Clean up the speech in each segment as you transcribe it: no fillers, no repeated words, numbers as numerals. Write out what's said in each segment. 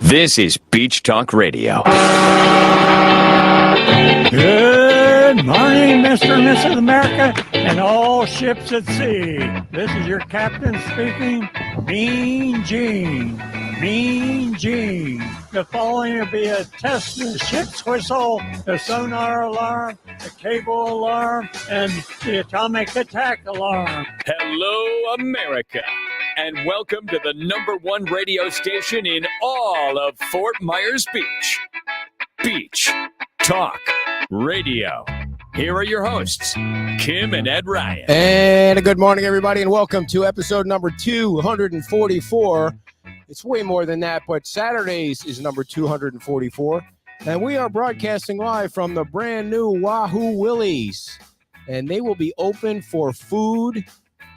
This is Beach Talk Radio. Good morning, Mr. and Mrs. America, and all ships at sea. This is your captain speaking, Mean Gene. Mean Gene. The following will be a test of the ship's whistle, the sonar alarm, the cable alarm, and the atomic attack alarm. Hello, America, and welcome to the #1 radio station in all of Fort Myers Beach. Beach Talk Radio. Here are your hosts, Kim and Ed Ryan. And a good morning, everybody, and welcome to episode number 244. It's way more than that, but Saturdays is number 244. And we are broadcasting live from the brand new Wahoo Willies. And they will be open for food,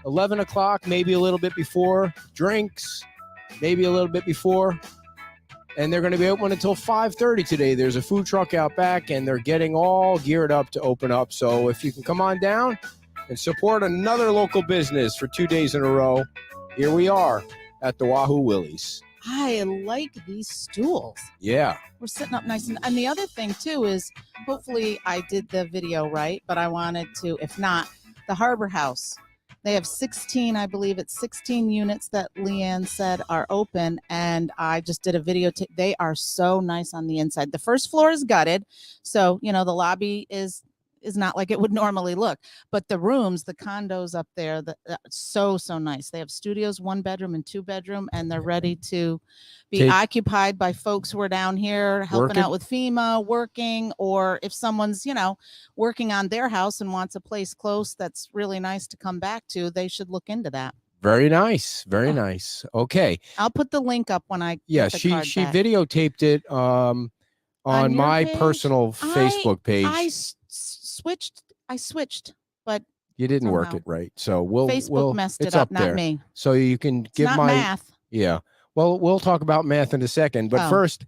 11 o'clock, maybe a little bit before, drinks, maybe a little bit before. And they're going to be open until 5:30 today. There's a food truck out back, and they're getting all geared up to open up. So if you can come on down and support another local business for 2 days in a row, here we are at the Wahoo Willies. I like these stools. Yeah. We're sitting up nice. And the other thing, too, is hopefully I did the video right, but I wanted to, if not, the Harbor House. They have 16, I believe it's 16 units that Leanne said are open, and I just did a video. They are so nice on the inside. The first floor is gutted, so, you know, the lobby is not like it would normally look, but the rooms, the condos up there, so nice. They have studios, 1 bedroom and 2 bedroom, and they're ready to be occupied by folks who are down here helping out with FEMA, working, or if someone's, you know, working on their house and wants a place close that's really nice to come back to, they should look into that. Very nice. Very nice. Okay. I'll put the link up when I she videotaped it on my personal Facebook page. I switched, but you didn't work it right. So Facebook messed it up, not me. So you can give my math. Yeah. Well, we'll talk about math in a second, but first,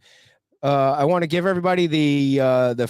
I want to give everybody we're the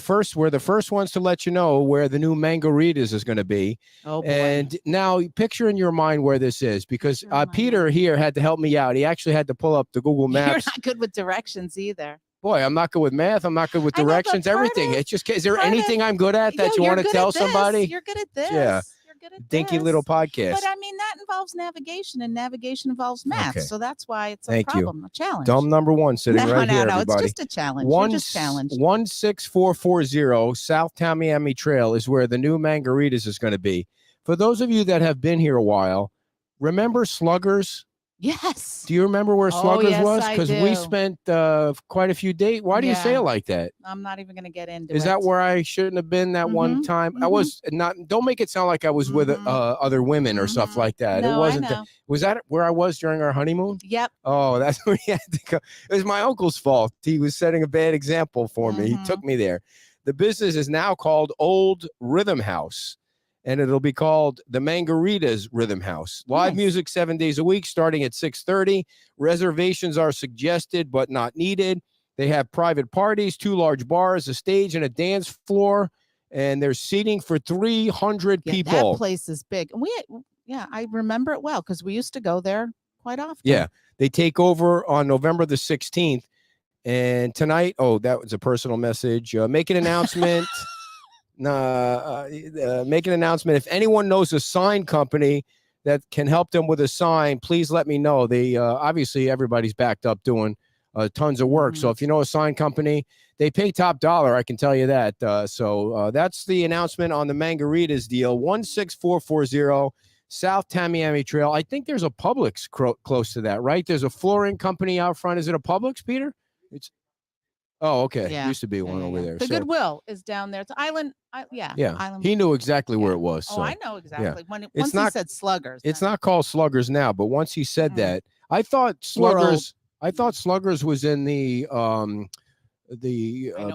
first ones to let you know where the new Margaritas is going to be. Oh boy. And now picture in your mind where this is, because Peter here had to help me out. He actually had to pull up the Google Maps. You're not good with directions either. Boy, I'm not good with math. I'm not good with directions, everything. It's just, is there anything I'm good at that you want to tell somebody? You're good at this. Yeah. You're good at Dinky this. little podcast. But I mean, that involves navigation, and navigation involves math. Okay. So that's why it's a problem, a challenge. Dumb number 1 sitting right here, everybody. It's just a challenge. You're just challenged. 16440 South Tamiami Trail is where the new Margaritas is going to be. For those of you that have been here a while, remember Sluggers? Yes. Do you remember where Sluggers was? Because we spent quite a few days. Why do you say it like that? I'm not even going to get into Is that where I shouldn't have been that one time? I was not. Don't make it sound like I was with other women or stuff like that. No, it wasn't. Was that where I was during our honeymoon? Yep. Oh, that's where he had to go. It was my uncle's fault. He was setting a bad example for me. He took me there. The business is now called Old Rhythm House, and it'll be called the Margaritas Rhythm House. Live music 7 days a week, starting at 6:30. Reservations are suggested but not needed. They have private parties, 2 large bars, a stage, and a dance floor, and there's seating for 300 people. That place is big. I remember it well because we used to go there quite often. Yeah, they take over on November the 16th, and tonight. Oh, that was a personal message. Make an announcement. Make an announcement. If anyone knows a sign company that can help them with a sign, please let me know. They obviously everybody's backed up doing tons of work. So if you know a sign company, they pay top dollar. I can tell you that. So that's the announcement on the Margaritas deal. 16440 South Tamiami Trail. I think there's a Publix close to that, right? There's a flooring company out front. Is it a Publix, Peter? Oh, okay. Yeah. Used to be one over there. The Goodwill is down there. It's Island. Island. He knew exactly where it was. So. Oh, I know exactly. Once he said Sluggers. It's not called Sluggers now, but once he said that, I thought Sluggers was in the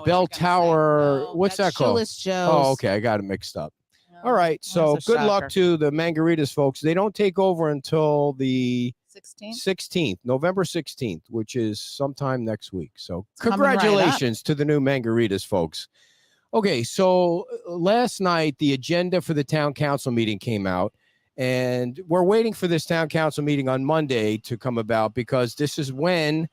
Bell Tower. No, what's that called? Shoeless Joe's. Oh, okay. I got it mixed up. All right. So good luck to the Margaritas folks. They don't take over until the 16th, November 16th, which is sometime next week. So congratulations to the new Margaritas folks. Okay, so last night, the agenda for the town council meeting came out, and we're waiting for this town council meeting on Monday to come about because this is when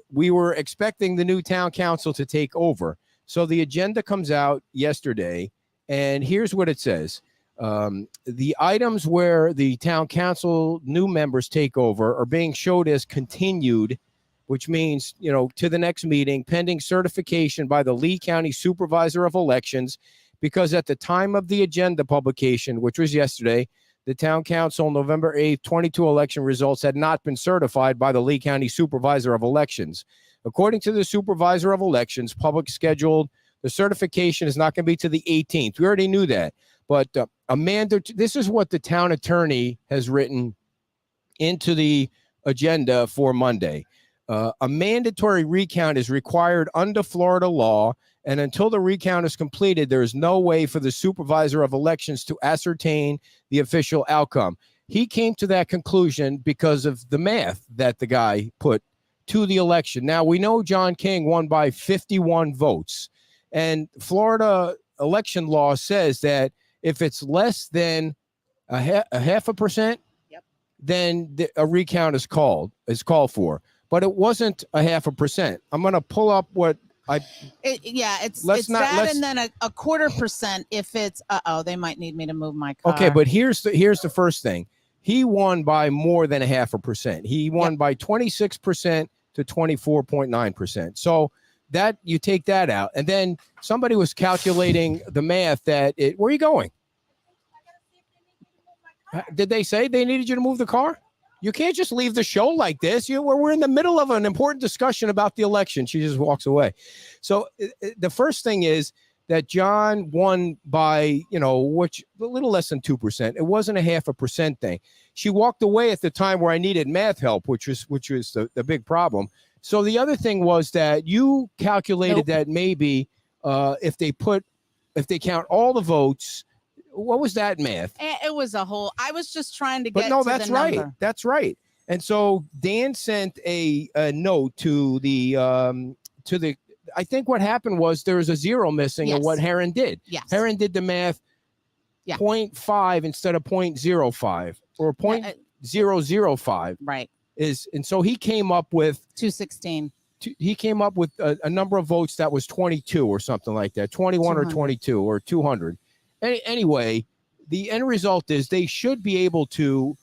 we were expecting the new town council to take over. So the agenda comes out yesterday, and here's what it says. The items where the town council new members take over are being showed as continued, which means, to the next meeting, pending certification by the Lee County Supervisor of Elections, because at the time of the agenda publication, which was yesterday, the town council November 8th, 22 election results had not been certified by the Lee County Supervisor of Elections. According to the Supervisor of Elections, public scheduled, the certification is not going to be to the 18th. We already knew that. But this is what the town attorney has written into the agenda for Monday. A mandatory recount is required under Florida law, and until the recount is completed, there is no way for the Supervisor of Elections to ascertain the official outcome. He came to that conclusion because of the math that the guy put to the election. Now, we know John King won by 51 votes, and Florida election law says that if it's less than a half a percent, then a recount is called for. But it wasn't a half a percent. I'm going to pull up what it's that, and then a quarter percent if it's they might need me to move my car. Okay, but here's the first thing. He won by more than a half a percent. He won by 26% to 24.9%. So that you take that out, and then somebody was calculating the math that where are you going? Did they say they needed you to move the car? You can't just leave the show like this. We're in the middle of an important discussion about the election. She just walks away. So the first thing is that John won by, which a little less than 2%. It wasn't a half a percent thing. She walked away at the time where I needed math help, which was the big problem. So the other thing was that you calculated that maybe if they count all the votes. What was that math? It was a whole. I was just trying to get. But no, to that's the right. number. That's right. And so Dan sent a note to the. I think what happened was there was a zero missing in what Heron did. Yes. Heron did the math. 0.5 instead of 0.05 or 0.005. Right. And so he came up with 216. He came up with a number of votes that was 22 or something like that, 21 200. Or 22 or 200. Anyway, the end result is they should be able to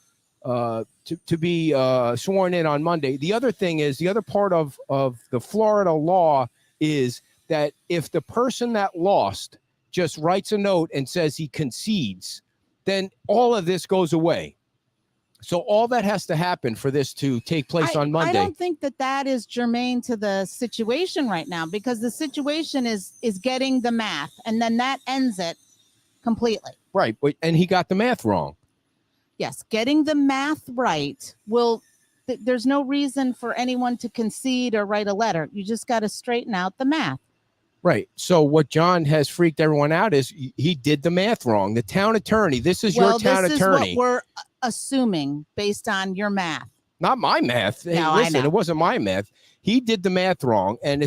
be sworn in on Monday. The other thing is, the other part of the Florida law is that if the person that lost just writes a note and says he concedes, then all of this goes away. So all that has to happen for this to take place on Monday. I don't think that is germane to the situation right now, because the situation is getting the math, and then that ends it completely. Right. And he got the math wrong. Yes. Getting the math right there's no reason for anyone to concede or write a letter. You just got to straighten out the math. Right. So what John has freaked everyone out is he did the math wrong. The town attorney, this is your town attorney. This is what we're assuming based on your math. Not my math. Hey, listen, it wasn't my math. He did the math wrong, and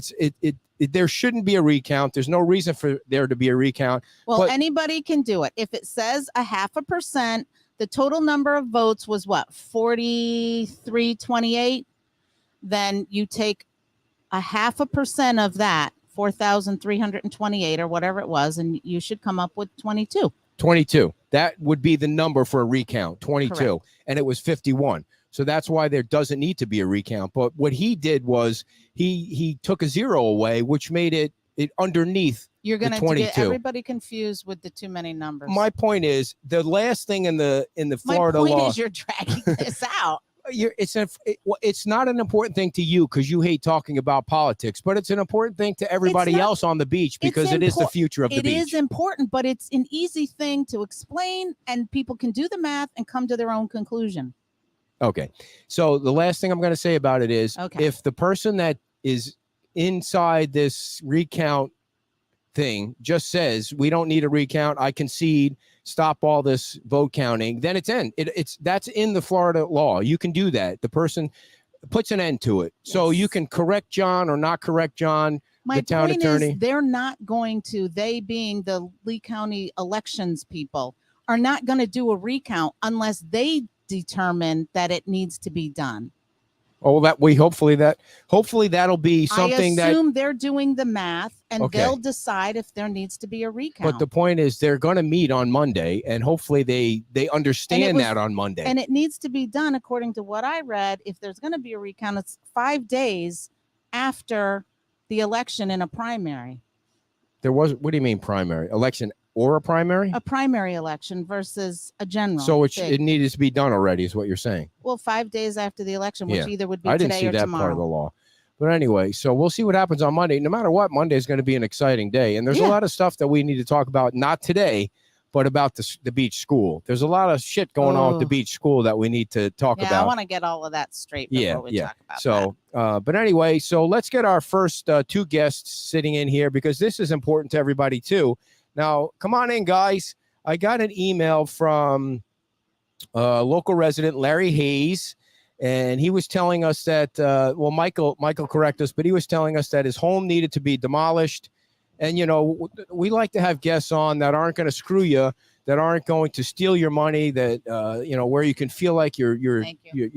there shouldn't be a recount. There's no reason for there to be a recount. Well, anybody can do it. If it says a half a percent, the total number of votes was what, 4328? Then you take a half a percent of that, 4,328 or whatever it was, and you should come up with 22. 22. That would be the number for a recount, 22. Correct. And it was 51. So that's why there doesn't need to be a recount. But what he did was he took a zero away, which made it underneath. You're going to get everybody confused with the too many numbers. My point is, the last thing in the Florida law. My point is, you're dragging this out. It's not an important thing to you because you hate talking about politics, but it's an important thing to everybody else on the beach because it is the future of the beach. It is important, but it's an easy thing to explain, and people can do the math and come to their own conclusion. Okay. So the last thing I'm going to say about it is, if the person that is inside this recount thing just says, we don't need a recount, I concede, stop all this vote counting, then that's in the Florida law. You can do that. The person puts an end to it. Yes. So you can correct John or not correct John, the town attorney. Is they're not going to, they being the Lee County elections people, are not going to do a recount unless they determine that it needs to be done. Oh, hopefully that'll be something I assume they're doing the math and Okay. they'll decide if there needs to be a recount. But the point is they're going to meet on Monday, and hopefully they understand that on Monday. And it needs to be done according to what I read. If there's going to be a recount, it's 5 days after the election in a primary. What do you mean primary? Election or a primary? A primary election versus a general. So it needed to be done already, is what you're saying. Well, 5 days after the election, which Yeah. either would be I didn't today see or that tomorrow. part of the law. But anyway, so we'll see what happens on Monday. No matter what, Monday is going to be an exciting day. And there's a lot of stuff that we need to talk about, not today, but about the beach school. There's a lot of shit going on with the beach school that we need to talk about. I want to get all of that straight before we talk about that. But anyway, so let's get our first two guests sitting in here, because this is important to everybody too. Now, come on in, guys. I got an email from local resident Larry Hayes, and he was telling us that, Michael correct us, but he was telling us that his home needed to be demolished. And, we like to have guests on that aren't going to screw you, that aren't going to steal your money, that, where you can feel like you're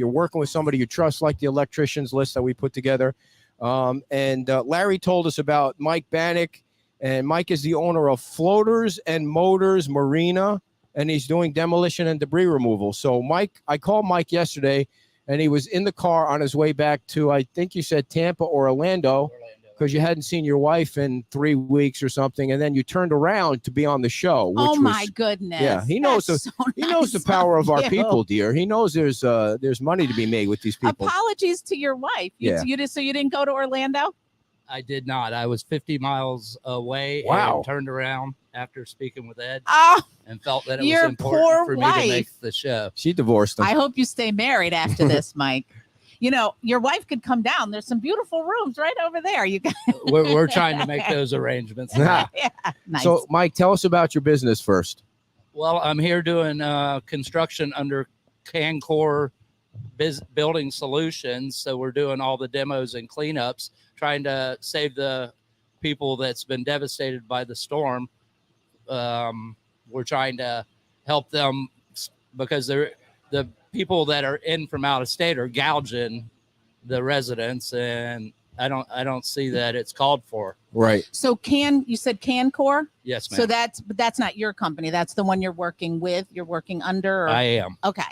working with somebody you trust, like the electricians list that we put together. And Larry told us about Mike Bannock, and Mike is the owner of Floaters and Motors Marina, and he's doing demolition and debris removal. So I called Mike yesterday, and he was in the car on his way back to, I think you said Tampa or Orlando, because you hadn't seen your wife in 3 weeks or something, and then you turned around to be on the show. Which my goodness! Yeah, he knows he knows the power of our people, dear. He knows there's money to be made with these people. Apologies to your wife. You didn't go to Orlando? I did not. I was 50 miles away. Wow. And turned around after speaking with Ed and felt that it your was important for poor me to make the show. She divorced him. I hope you stay married after this, Mike. Your wife could come down. There's some beautiful rooms right over there. You guys. We're trying to make those arrangements. Yeah. Nice. So, Mike, tell us about your business first. Well, I'm here doing construction under Cancor Building Solutions. So we're doing all the demos and cleanups, trying to save the people that's been devastated by the storm. We're trying to help them because the people that are in from out of state are gouging the residents, and I don't see that it's called for. Right. So you said Cancor? Yes, ma'am. So that's not your company. That's the one you're working with. You're working under. I am. Okay.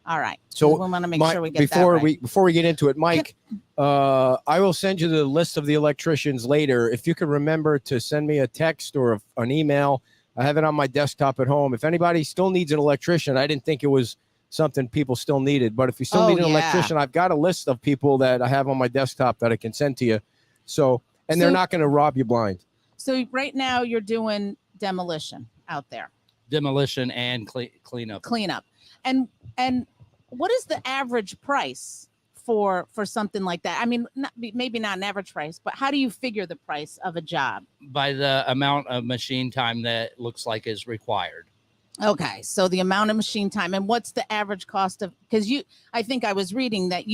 All right. So we want to make sure we get before that right. before we get into it, Mike, I will send you the list of the electricians later. If you could remember to send me a text or an email, I have it on my desktop at home. If anybody still needs an electrician, I didn't think it was something people still needed, but if you still need an electrician, I've got a list of people that I have on my desktop that I can send to you. So they're not going to rob you blind. So right now you're doing demolition out there. Demolition and cleanup. Cleanup. And what is the average price for something like that? I mean, maybe not an average price, but how do you figure the price of a job? By the amount of machine time that looks like is required. Okay, so the amount of machine time, and what's the average cost of? Because I think I was reading that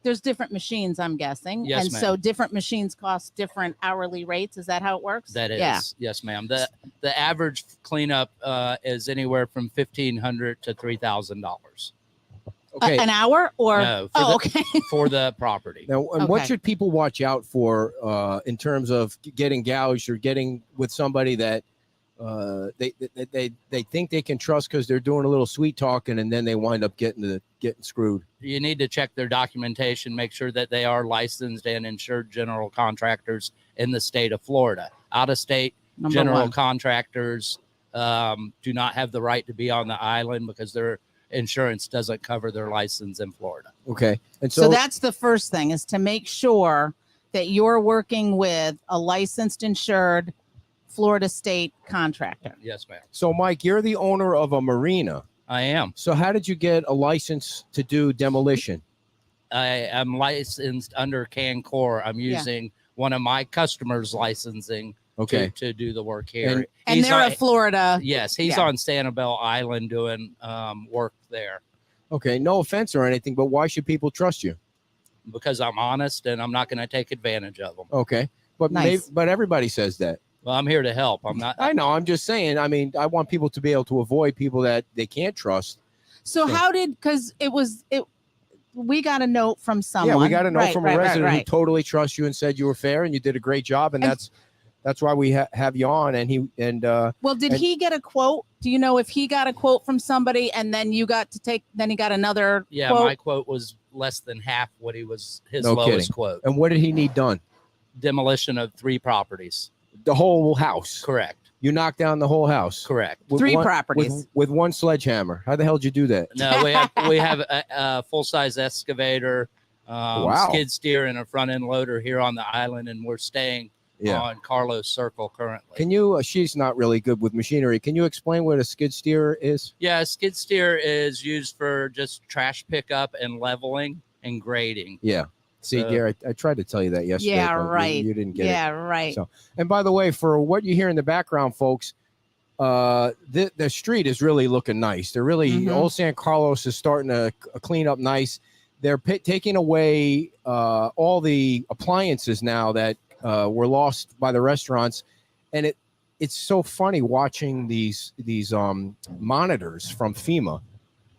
there's different machines, I'm guessing, yes, and ma'am. So different machines cost different hourly rates. Is that how it works? That is, yes, ma'am. The average cleanup is anywhere from $1,500 to $3,000. Okay, an hour or no? Okay. For the property. Now, and what should people watch out for in terms of getting gouged or getting with somebody that they think they can trust because they're doing a little sweet talking, and then they wind up getting screwed? You need to check their documentation, make sure that they are licensed and insured general contractors in the state of Florida. Out of state general contractors do not have the right to be on the island because their insurance doesn't cover their license in Florida. Okay. And so that's the first thing, is to make sure that you're working with a licensed, insured Florida state contractor. Yes, ma'am. So, Mike, you're the owner of a marina. I am. So how did you get a license to do demolition? I am licensed under Cancor. I'm using one of my customers' licensing to do the work here. And they're a Florida. Yes, he's on Sanibel Island doing work there. Okay, no offense or anything, but why should people trust you? Because I'm honest and I'm not going to take advantage of them. Okay, but but everybody says that. Well, I'm here to help. I'm not. I know. I'm just saying. I mean, I want people to be able to avoid people that they can't trust. So how did? Because we got a note from someone. Yeah, we got a note from a resident who right. totally trusts you and said you were fair and you did a great job, and that's why we have you on. And Well, did he get a quote? Do you know if he got a quote from somebody and then you got to take? Then he got another. Yeah, quote? my quote was less than half what he was his No lowest kidding. quote. And what did he need done? Demolition of 3 properties. The whole house. Correct. You knocked down the whole house. Correct. With 3 one- properties. with one sledgehammer. How the hell did you do that? No, we have a full size excavator, Wow. skid steer, and a front end loader here on the island, and we're staying on Carlos Circle currently. Can you? She's not really good with machinery. Can you explain what a skid steer is? Yeah, a skid steer is used for just trash pickup and leveling and grading. Yeah. See, dear, I tried to tell you that yesterday. Yeah, but right. You didn't get it. Yeah, right. So, and by the way, for what you hear in the background, folks, the street is really looking nice. They're really Old San Carlos is starting to clean up nice. They're taking away all the appliances now that were lost by the restaurants, and it's so funny watching these monitors from FEMA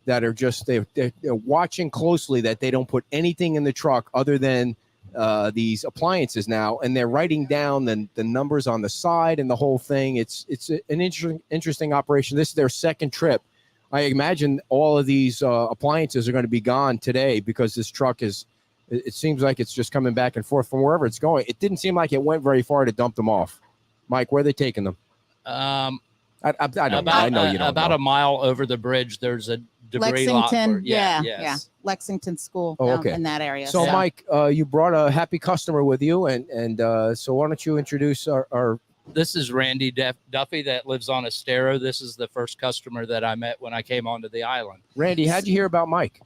that are just they're watching closely that they don't put anything in the truck other than these appliances now, and they're writing down the numbers on the side and the whole thing. It's an interesting operation. This is their second trip. I imagine all of these appliances are going to be gone today because this truck is. It seems like it's just coming back and forth from wherever it's going. It didn't seem like it went very far to dump them off. Mike, where are they taking them? I don't know. I know you don't about know. a mile over the bridge. There's a debris lot. Lexington, Yeah. yeah. Lexington School Oh, down okay. in that area. So, Mike, you brought a happy customer with you, and so why don't you introduce our This is Randy Duffy that lives on Estero. This is the first customer that I met when I came onto the island. Randy? How'd you hear about Mike?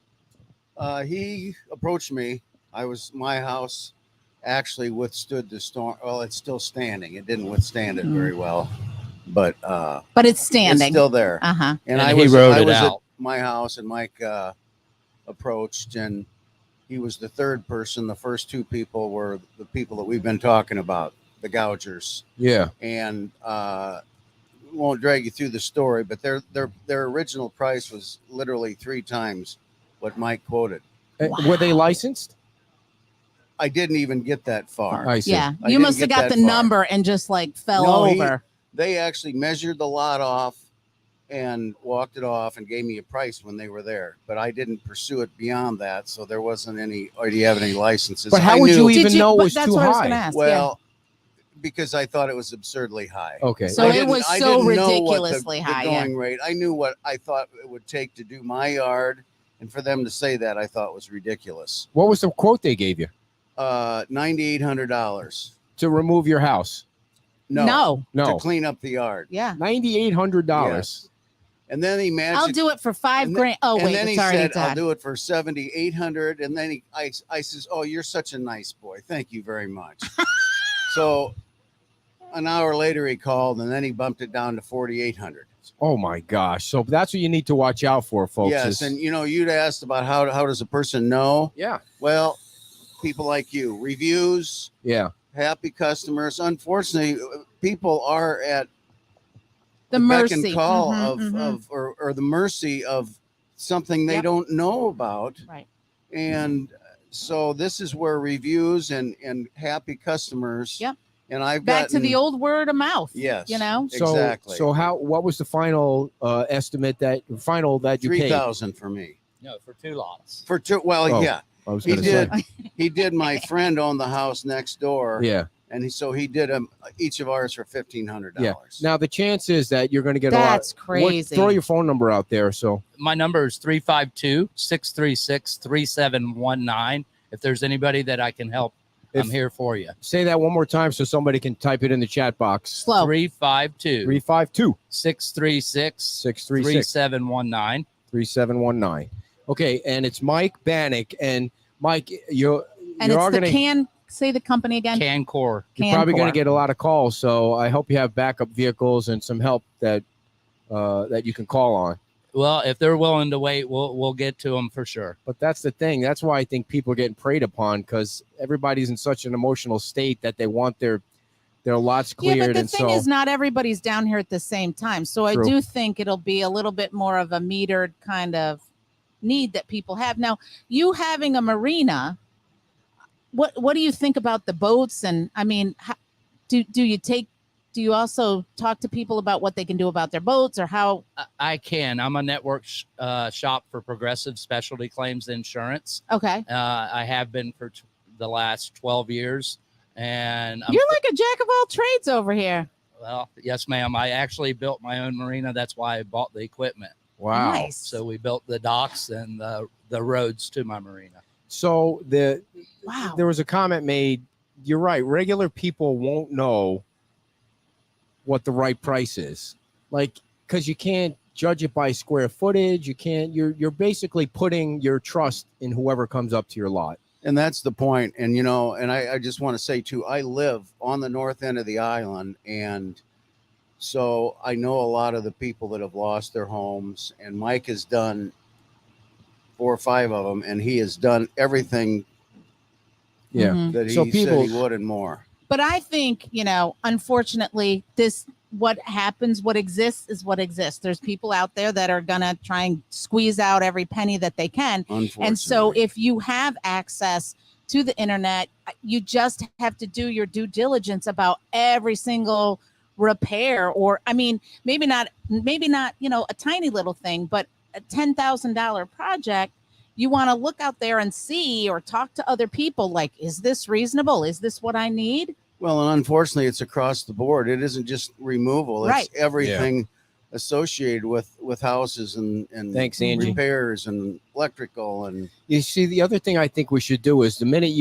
He approached me. My house actually withstood the storm. Well, it's still standing. It didn't withstand it very well, but it's standing. It's still there. Uh-huh. And I he was wrote I it was out. at my house, and Mike approached, and he was the third person. The first 2 people were the people that we've been talking about, the gougers, Yeah. and won't drag you through the story, but their original price was literally 3 times what Mike quoted. Were they licensed? I didn't even get that far. I see. Yeah. I You didn't must have get got that the far. number and just like fell No, over. They actually measured the lot off and walked it off and gave me a price when they were there, but I didn't pursue it beyond that. So there wasn't any, or do you have any licenses? But how I would you knew- even know it but was that's too what I was going to high? ask. Well, because I thought it was absurdly high. Okay. So I it didn't- was I so didn't know what ridiculously the high, yeah. going rate. I knew what I thought it would take to do my yard, and for them to say that, I thought was ridiculous. What was the quote they gave you $9,800. to remove your house? No, No. to clean up the yard. Yeah. $9,800. And then he magic. I'll do it for $5 and grand. Oh, and wait, then it's he already said, "I'll done. do it for $7,800." And then I says, "Oh, you're such a nice boy. Thank you very much." So an hour later, he called, and then he bumped it down to $4,800. Oh my gosh! So that's what you need to watch out for, folks. Yes, is- and you'd asked about how does a person know? yeah, Well, people like you, reviews, yeah. happy customers. Unfortunately, people are at The beck mercy. and call Mhm, mhm. of or the mercy of something they Yep. don't know about. Right. And so this is where reviews and happy customers. Yep. And I've Back to the gotten- old word of mouth. Yes. You know? So, Exactly. So what was the final estimate that you paid? 3,000 for me. No, for 2 lots. For 2. Well, Oh, yeah. I was He going to say. did. He did. My friend owned the house next door. Yeah, And so he did each of ours for $1,500. yeah. Now the chance is that you're going to get That's a lot. crazy. Throw your phone number out there. So My number is 352-636-3719. If there's anybody that I can help, I'm here for you. say that one more time so somebody can type it in the chat box. Slow. 352-636-3719. 352-636-3719. 3719. Okay, and it's Mike Bannock, and Mike, you're And it's gonna say the company again. Cancor. you're probably going to Cancor. get a lot of calls. So I hope you have backup vehicles and some help that you can call on. Well, if they're willing to wait, we'll get to them for sure. But that's the thing. That's why I think people are getting preyed upon because everybody's in such an emotional state that they want their lots cleared. Yeah, but the and thing so is, not everybody's down here at the same time. So I True. do think it'll be a little bit more of a metered kind of need that people have. Now, you having a marina, what do you think about the boats? And I mean, do you also talk to people about what they can do about their boats, or how? I can. I'm a network shop for Progressive Specialty Claims Insurance. Okay. I have been for the last 12 years. And you're like a jack of all trades over here. Well, yes, ma'am. I actually built my own marina. That's why I bought the equipment. Wow. Nice. So we built the docks and the roads to my marina. So there was a comment made. You're right. Regular people won't know what the right price is, like, because you can't judge it by square footage. You can't. You're basically putting your trust in whoever comes up to your lot. And that's the point. And, you know, and I just want to say, too, I live on the north end of the island. And so I know a lot of the people that have lost their homes. And Mike has done 4 or 5 of them. And he has done everything that he said he would and more. But I think, you know, unfortunately, what exists is what exists. There's people out there that are going to try and squeeze out every penny that they can. And so if you have access to the internet, you just have to do your due diligence about every single repair, or, I mean, maybe not, you know, a tiny little thing, but a $10,000 project. You want to look out there and see, or talk to other people, like, is this reasonable? Is this what I need? Well, and unfortunately, it's across the board. It isn't just removal. It's everything associated with houses and Thanks, Angie. repairs and electrical. And you see, the other thing I think we should do is the minute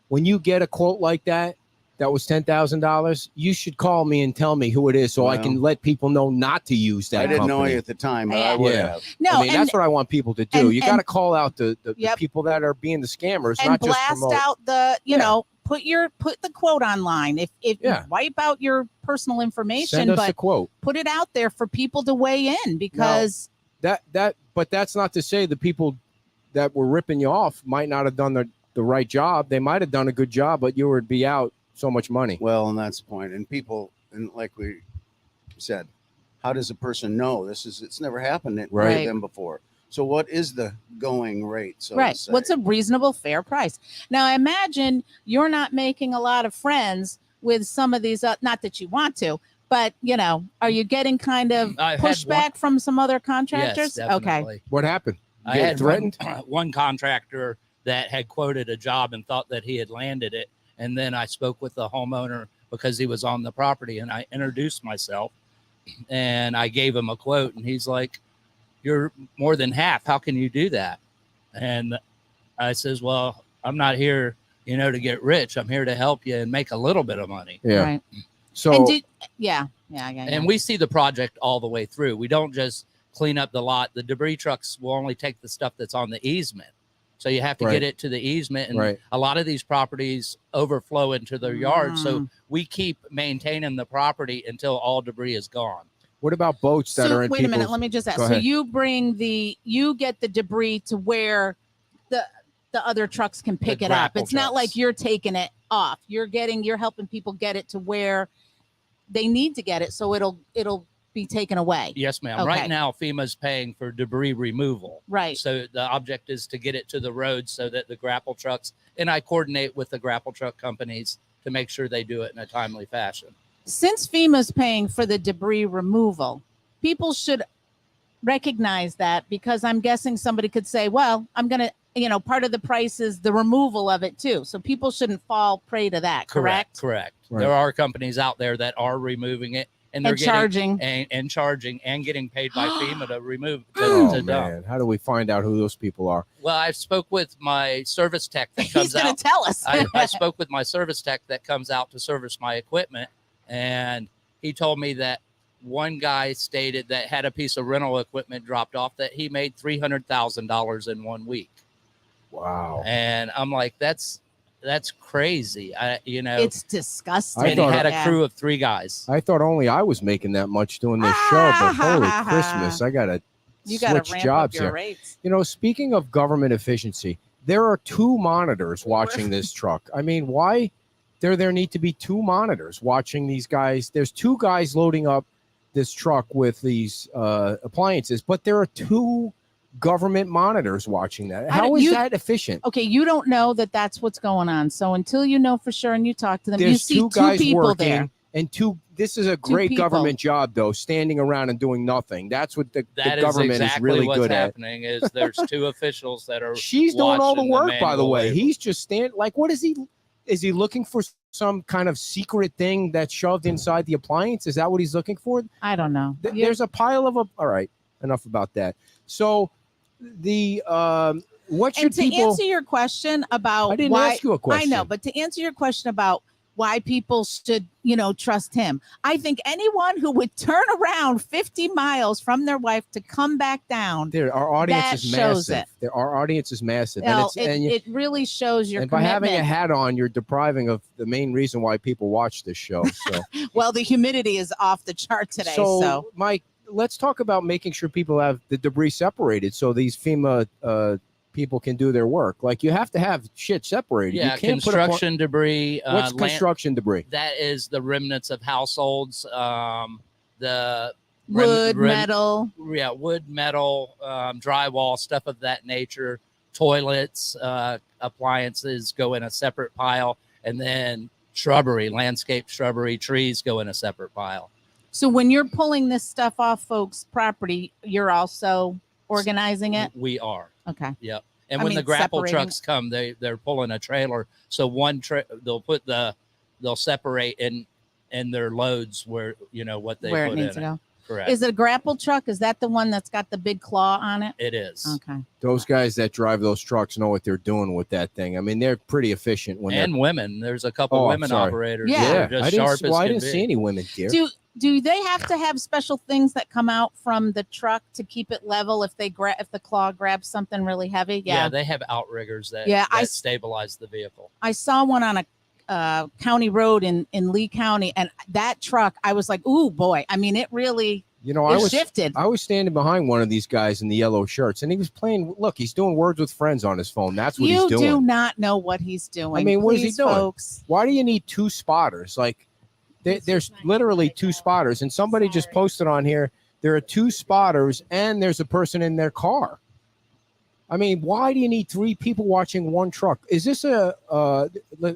when you get a quote like that was $10,000, you should call me and tell me who it is, so I can let people know not to use that. I didn't know company. you at the time, but I would have. No, I mean, that's what I want people to do. You got to call out the people that are being the scammers, and not blast just promote. out the, you know, put the quote online. If you wipe out your personal information, send us but a quote. Put it out there for people to weigh in, because but that's not to say the people that were ripping you off might not have done the right job. They might have done a good job, but you would be out so much money. Well, and that's the point. And people, and like we said, how does a person know it's never happened to them before? So what is the going rate? So to say? What's a reasonable, fair price? Now, I imagine you're not making a lot of friends with some of these, not that you want to, but, you know, are you getting kind of pushback from some other contractors? Yes, definitely. Okay. What happened? I had threatened one contractor that had quoted a job and thought that he had landed it. And then I spoke with the homeowner because he was on the property, and I introduced myself and I gave him a quote, and he's like, "You're more than half. How can you do that?" And I says, "Well, I'm not here, you know, to get rich. I'm here to help you and make a little bit of money." Yeah. Right. So, and we see the project all the way through. We don't just clean up the lot. The debris trucks will only take the stuff that's on the easement. So you have to get it to the easement, and a lot of these properties overflow into their yard. So we keep maintaining the property until all debris is gone. What about boats that are in wait a minute, let me just ask. So you get the debris to where the other trucks can pick it up. It's not like you're taking it off. You're helping people get it to where they need to get it, so it'll be taken away. Yes, ma'am. Okay. Right now, FEMA's paying for debris removal. Right. So the object is to get it to the road so that the grapple trucks, and I coordinate with the grapple truck companies to make sure they do it in a timely fashion. Since FEMA's paying for the debris removal, people should recognize that, because I'm guessing somebody could say, well, I'm going to, you know, part of the price is the removal of it too. So people shouldn't fall prey to that. Correct. Right. There are companies out there that are removing it. And they're charging and getting paid by FEMA to remove to dump. How do we find out who those people are? Well, I spoke with my service tech that comes out. He's going to tell us. I spoke with my service tech that comes out to service my equipment, and he told me that one guy stated that had a piece of rental equipment dropped off that he made $300,000 in 1 week. Wow. And I'm like, that's crazy. It's disgusting. And he had a crew of 3 guys. I thought only I was making that much doing this show, but holy Christmas, I got to switch jobs here. Rates. You know, speaking of government efficiency, there are 2 monitors watching this truck. I mean, why there need to be 2 monitors watching these guys? There's 2 guys loading up this truck with these appliances, but there are 2 government monitors watching that. I How don't- is you- that efficient? Okay, you don't know that that's what's going on. So until you know for sure and you talk to them, you There's see two two guys people working, there. and this is a great people. government job, though, standing around and doing nothing. That's what the That government is exactly is really what's good at. happening. Is there's two officials that are. She's doing all the watching work, by the manual way. labor. He's just standing. Like, what is he? Is he looking for some kind of secret thing that's shoved inside the appliance? Is that what he's looking for? I don't know. There's a pile of all right, enough about that. So the what should And to people answer your question about I didn't why, ask you a question. I know, but to answer your question about why people should, trust him, I think anyone who would turn around 50 miles from their wife to come back down, our audience that is shows massive. Our audience is massive. well, and it really shows your and by commitment. having a hat on, you're depriving of the main reason why people watch this show. So Well, the humidity is off the chart today. So, Mike, let's talk about making sure people have the debris separated so these FEMA people can do their work. Like, you have to have shit separated. Yeah, you can't construction debris. What's construction debris? That is the remnants of households. The wood, metal. Yeah, wood, metal, drywall, stuff of that nature. Toilets, appliances go in a separate pile, and then shrubbery, landscape shrubbery, trees go in a separate pile. So when you're pulling this stuff off folks' property, you're also organizing it? We are. Okay. Yep. And I when mean, the grapple separating. trucks come, they're pulling a trailer. So they'll separate in their loads where what they Where put it needs in to it. go. Correct. Is it a grapple truck? Is that the one that's got the big claw on it? It is. Okay. Those guys that drive those trucks know what they're doing with that thing. I mean, they're pretty efficient when And women. There's a couple Oh, women sorry. operators. Yeah. that are just I didn't, sharp well, as I can didn't be. see any women, dear. Do they have to have special things that come out from the truck to keep it level if the claw grabs something really heavy? Yeah, Yeah. they have outriggers that, Yeah, I that s- stabilize the vehicle. I saw one on a county road in Lee County, and that truck, I was like, ooh boy. I mean, it really I shifted. was standing behind one of these guys in the yellow shirts, and he was playing. Look, he's doing Words with Friends on his phone. That's what You he's doing. do not know what he's doing. I mean, what is he Please, doing? folks. Why do you need two spotters? Like, there's literally two spotters, and somebody just posted on here. There are two spotters, and there's a person in their car. I mean, why do you need three people watching one truck? Is this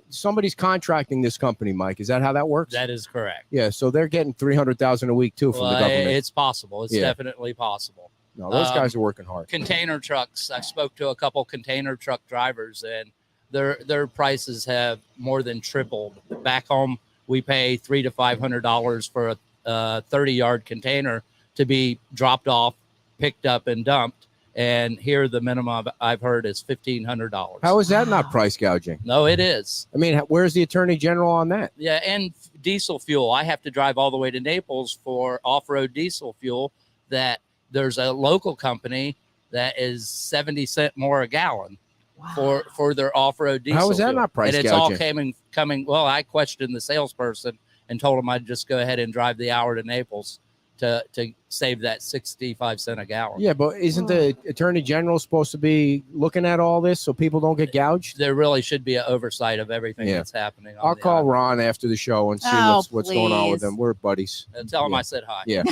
somebody's contracting this company, Mike? Is that how that works? That is correct. Yeah, so they're getting $300,000 a week too from the Well, government. it's possible. It's Yeah. definitely possible. No, those guys are working hard. Container trucks. I spoke to a couple container truck drivers, and their prices have more than tripled. Back home, we pay $300 to $500 for a 30-yard container to be dropped off, picked up, and dumped. And here, the minimum I've heard is $1,500. How is that not Wow. price gouging? No, it is. I mean, where's the attorney general on that? Yeah, and diesel fuel. I have to drive all the way to Naples for off-road diesel fuel. That there's a local company that is 70 cents more a gallon Wow. for their off-road diesel. How is that fuel. not price And it's all gouging? coming. Well, I questioned the salesperson and told him I'd just go ahead and drive the hour to Naples to save that 65 cents a gallon. Yeah, but isn't the attorney general supposed to be looking at all this so people don't get gouged? There really should be an oversight of everything Yeah. that's happening. On I'll the call island. Ron after the show and see Oh, what's going on with please. them. We're buddies. Tell him Yeah. I said hi. Yeah.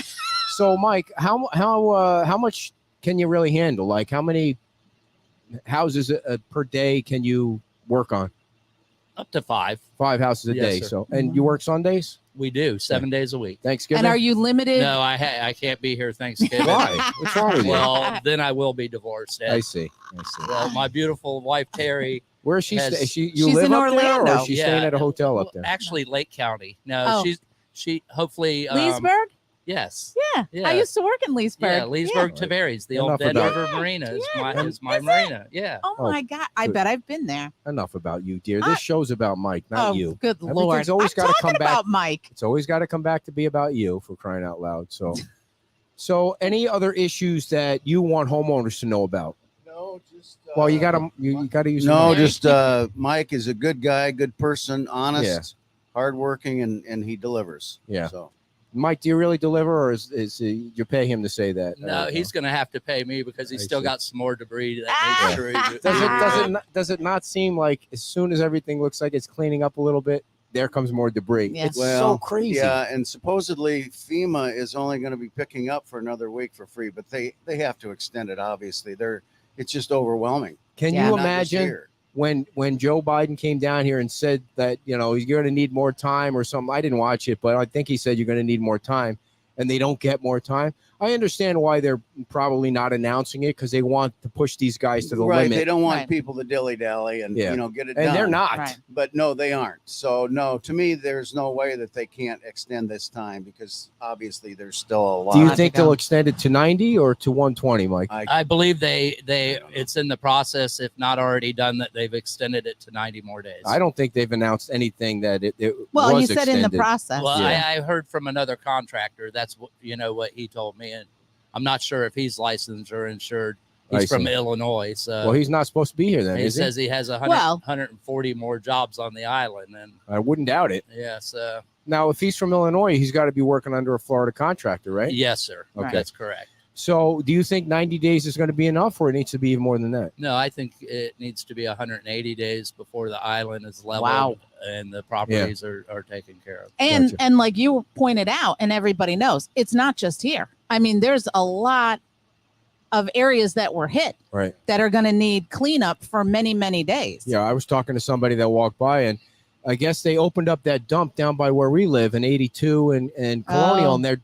So, Mike, how much can you really handle? Like, how many houses per day can you work on? Up to 5. 5 houses a Yes, day. sir. So, and you work Sundays, We do 7 days a week. Thanksgiving. And are you limited? No, I can't be here Thanksgiving. Why? What's wrong with you? Well, then I will be divorced. Ed. I see. Well, my beautiful wife Terry. Where is she? Has- You She's live in up there, or Orlando. is she staying at a hotel up well, there? Actually, Lake County. No, Oh. she hopefully. Leesburg? Yes. Yeah. Yeah. I used to work in Leesburg. Yeah, Leesburg Yeah. Tavares, the Enough old Dead about River it. Marina is Yeah, my is it? marina. Yeah. Oh Oh, my God. I good. bet I've been there. Enough about you, dear. I- This show's about Mike, not oh, you. good Everything's Lord. always I'm gotta talking come back. about Mike. It's always got to come back to be about you, for crying out loud. So any other issues that you want homeowners to know about? No, just Well, you gotta use. No, the mic. just Mike is a good guy, good person, honest, hardworking, and he delivers. Yeah. So Mike, do you really deliver, or is you pay him to say that? I No, don't he's going to have to pay me because he's I still see. got some more debris Ah! that needs to know. Does it not seem like as soon as everything looks like it's cleaning up a little bit, there comes more debris. Yeah. It's so crazy. Yeah, and supposedly FEMA is only going to be picking up for another week for free, but they have to extend it. Obviously, it's just overwhelming. Can Yeah. you Not just imagine here. when Joe Biden came down here and said that, you know, you're going to need more time or something? I didn't watch it, but I think he said you're going to need more time, and they don't get more time. I understand why they're probably not announcing it, because they want to push these guys to the Right, limit. they don't want Right. people to dilly-dally and Yeah. get it and done. they're not. Right. But no, they aren't. So no, to me, there's no way that they can't extend this time, because obviously there's still a lot. Do you Lot think to go. they'll extend it to 90 or to 120, Mike? I believe it's in the process, if not already done, that they've extended it to 90 more days. I don't think they've announced anything that it Well, was he said in the extended. process. Well, Yeah. I heard from another contractor. That's what what he told me, and I'm not sure if he's licensed or insured. I He's from see. Illinois, so Well, he's not supposed to be here then, he is he? says he has 140 more jobs on the island, and I wouldn't doubt it. yes, Now, if he's from Illinois, he's got to be working under a Florida contractor, right? yes, sir. Okay. That's correct. So do you think 90 days is going to be enough, or it needs to be even more than that? No, I think it needs to be 180 days before the island is leveled Wow. and the properties are taken care of. And Gotcha. and like you pointed out, and everybody knows, it's not just here. I mean, there's a lot of areas that were hit Right. that are going to need cleanup for many, many days. Yeah, I was talking to somebody that walked by, and I guess they opened up that dump down by where we live in 82 and Colonial, Oh. and they're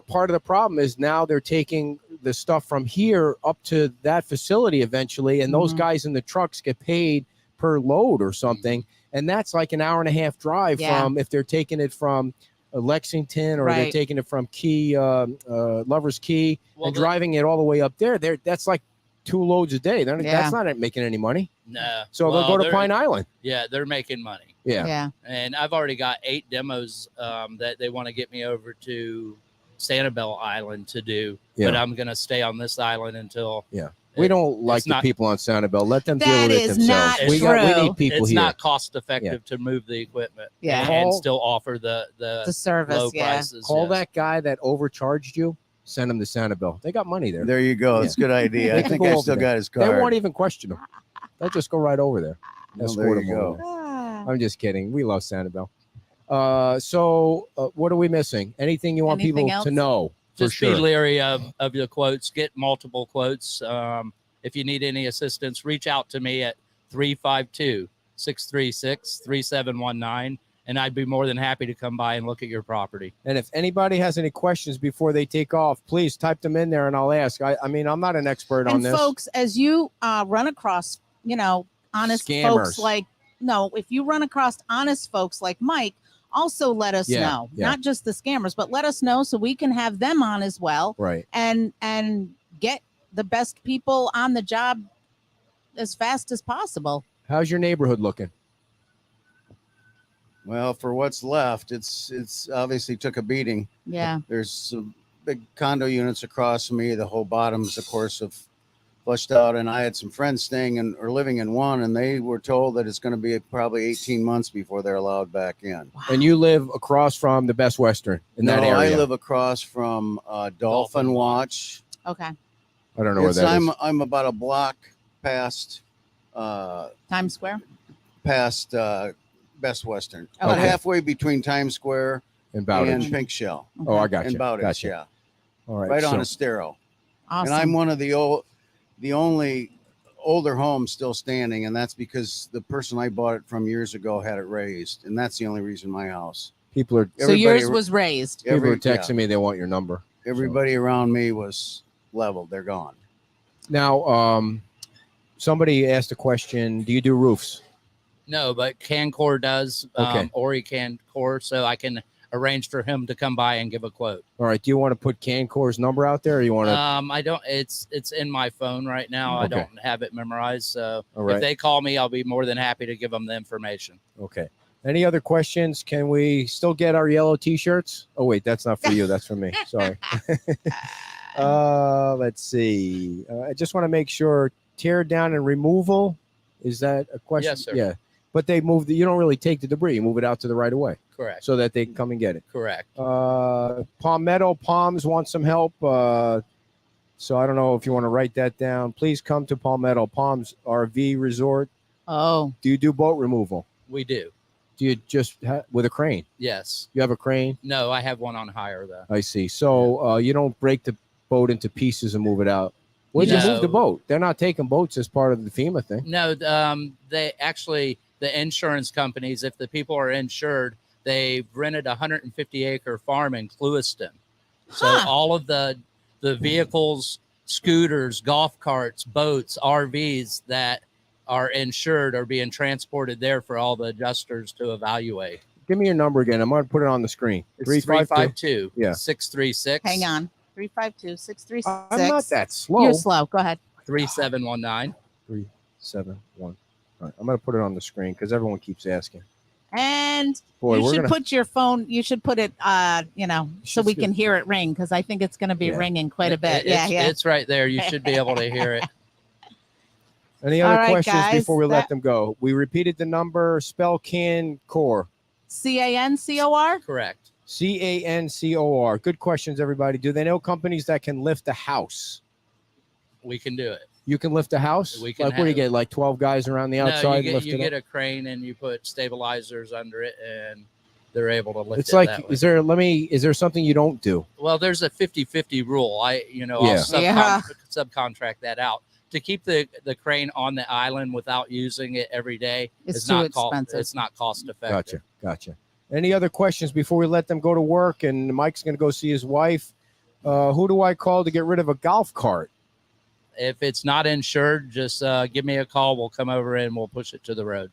part of the problem is now they're taking the stuff from here up to that facility eventually, and those Mhm. guys in the trucks get paid per load or something, and that's like an hour and a half drive Yeah. from if they're taking it from Lexington or they're Right. taking it from Key, Lover's Key, Well, and driving it all the way up there. That's like 2 loads a day. Yeah. That's not making any money. No. So Well, they'll go to they're- Pine Island. Yeah, they're making money. Yeah. Yeah. And I've already got 8 demos that they want to get me over to Sanibel Island to do, but Yeah. I'm going to stay on this island until We don't like it's the not- people on Sanibel. Let them deal That with it is themselves. not We true. need people it's here. not cost effective to move the equipment Yeah. and Call- still offer the The service. low Yeah. prices. Call yes. that guy that overcharged you. Send him to Sanibel. They got money there. There you go. It's a good idea. They I can think go I over still there. got his They card. won't even question him. They'll just go right over there. Well, Escort there him you over go. there. Ah. I'm just kidding. We love Sanibel. So what are we missing? Anything you want Anything people else? to know? For Just sure. be leery of your quotes. Get multiple quotes. If you need any assistance, reach out to me at 352-636-3719, and I'd be more than happy to come by and look at your property. And if anybody has any questions before they take off, please type them in there and I'll ask. I mean, I'm not an expert on And this. folks, as you run across, honest Scammers. folks if you run across honest folks like Mike, also let us Yeah, know. yeah. Not just the scammers, but let us know so we can have them on as well Right. and get the best people on the job as fast as possible. How's your neighborhood looking? Well, for what's left, it's obviously took a beating. Yeah. There's some big condo units across from me. The whole bottoms, of course, have flushed out. And I had some friends staying in or living in one, and they were told that it's going to be probably 18 months before they're allowed back in. And you live across from the Best Western in that area. I live across from Dolphin Watch. Okay. I don't know where that is. I'm about a block past Times Square. Best Western. Okay. About halfway between Times Square In Bowditch. and Pink Shell. Oh, I got In you. Bowditch, Gotcha. yeah. All right. Right on so- Estero. Awesome. And I'm one of the only older homes still standing, and that's because the person I bought it from years ago had it raised, and that's the only reason my house. people are so yours was raised. people are yeah, texting me. They want your number. everybody around me was leveled. They're gone. Now, somebody asked a question. Do you do roofs? No, but Cancor does. Okay. Ori Cancor, so I can arrange for him to come by and give a quote. All right. Do you want to put Cancor's number out there, or you want to? I don't. It's in my phone right now. I Okay. don't have it memorized. So All right. if they call me, I'll be more than happy to give them the information. Okay. Any other questions? Can we still get our yellow T-shirts? Oh wait, that's not for you. That's for me. Sorry. Let's see. I just want to make sure tear down and removal. Is that a question? Yes, sir. Yeah. But they move. You don't really take the debris. You move it out to the right of way Correct. so that they can come and get it. Correct. Palmetto Palms want some help. So I don't know if you want to write that down. Please come to Palmetto Palms RV Resort. Oh, Do you do boat removal? We do. Do you just with a crane? Yes. You have a crane? No, I have one on hire though. I see. So you don't break the boat into pieces and move it out. Where'd you move the boat? They're not taking boats as part of the FEMA thing. No, they actually, the insurance companies, if the people are insured, they rented a 150-acre farm in Clewiston. So all of the vehicles, scooters, golf carts, boats, RVs that are insured are being transported there for all the adjusters to evaluate. Give me your number again. I'm going to put it on the screen. It's 352 Yeah. 636. Hang on. 352-636. I'm not that slow. You're slow. Go ahead. 3719. 371. All right. I'm going to put it on the screen because everyone keeps asking. And Boy, you we're should gonna- put your phone, you should put it, so we can hear it ring, because I think it's going to be ringing quite a bit. It's right there. You should be able to hear it. Any other All right, questions guys, before we let them go? We repeated the number. Spell CANCOR. CANCOR? Correct. CANCOR. Good questions, everybody. Do they know companies that can lift a house? We can do it. You can lift a house? We can Like, what do you have- get? Like 12 guys around the outside? No, lift you it get up? a crane and you put stabilizers under it, and they're able to lift It's it like, that way. is there something you don't do? Well, there's a 50-50 rule. I'll subcontract that out. To keep the crane on the island without using it every day It's is too not expensive. It's not cost effective. Gotcha. Any other questions before we let them go to work? And Mike's going to go see his wife. Who do I call to get rid of a golf cart? If it's not insured, just give me a call. We'll come over and we'll push it to the road.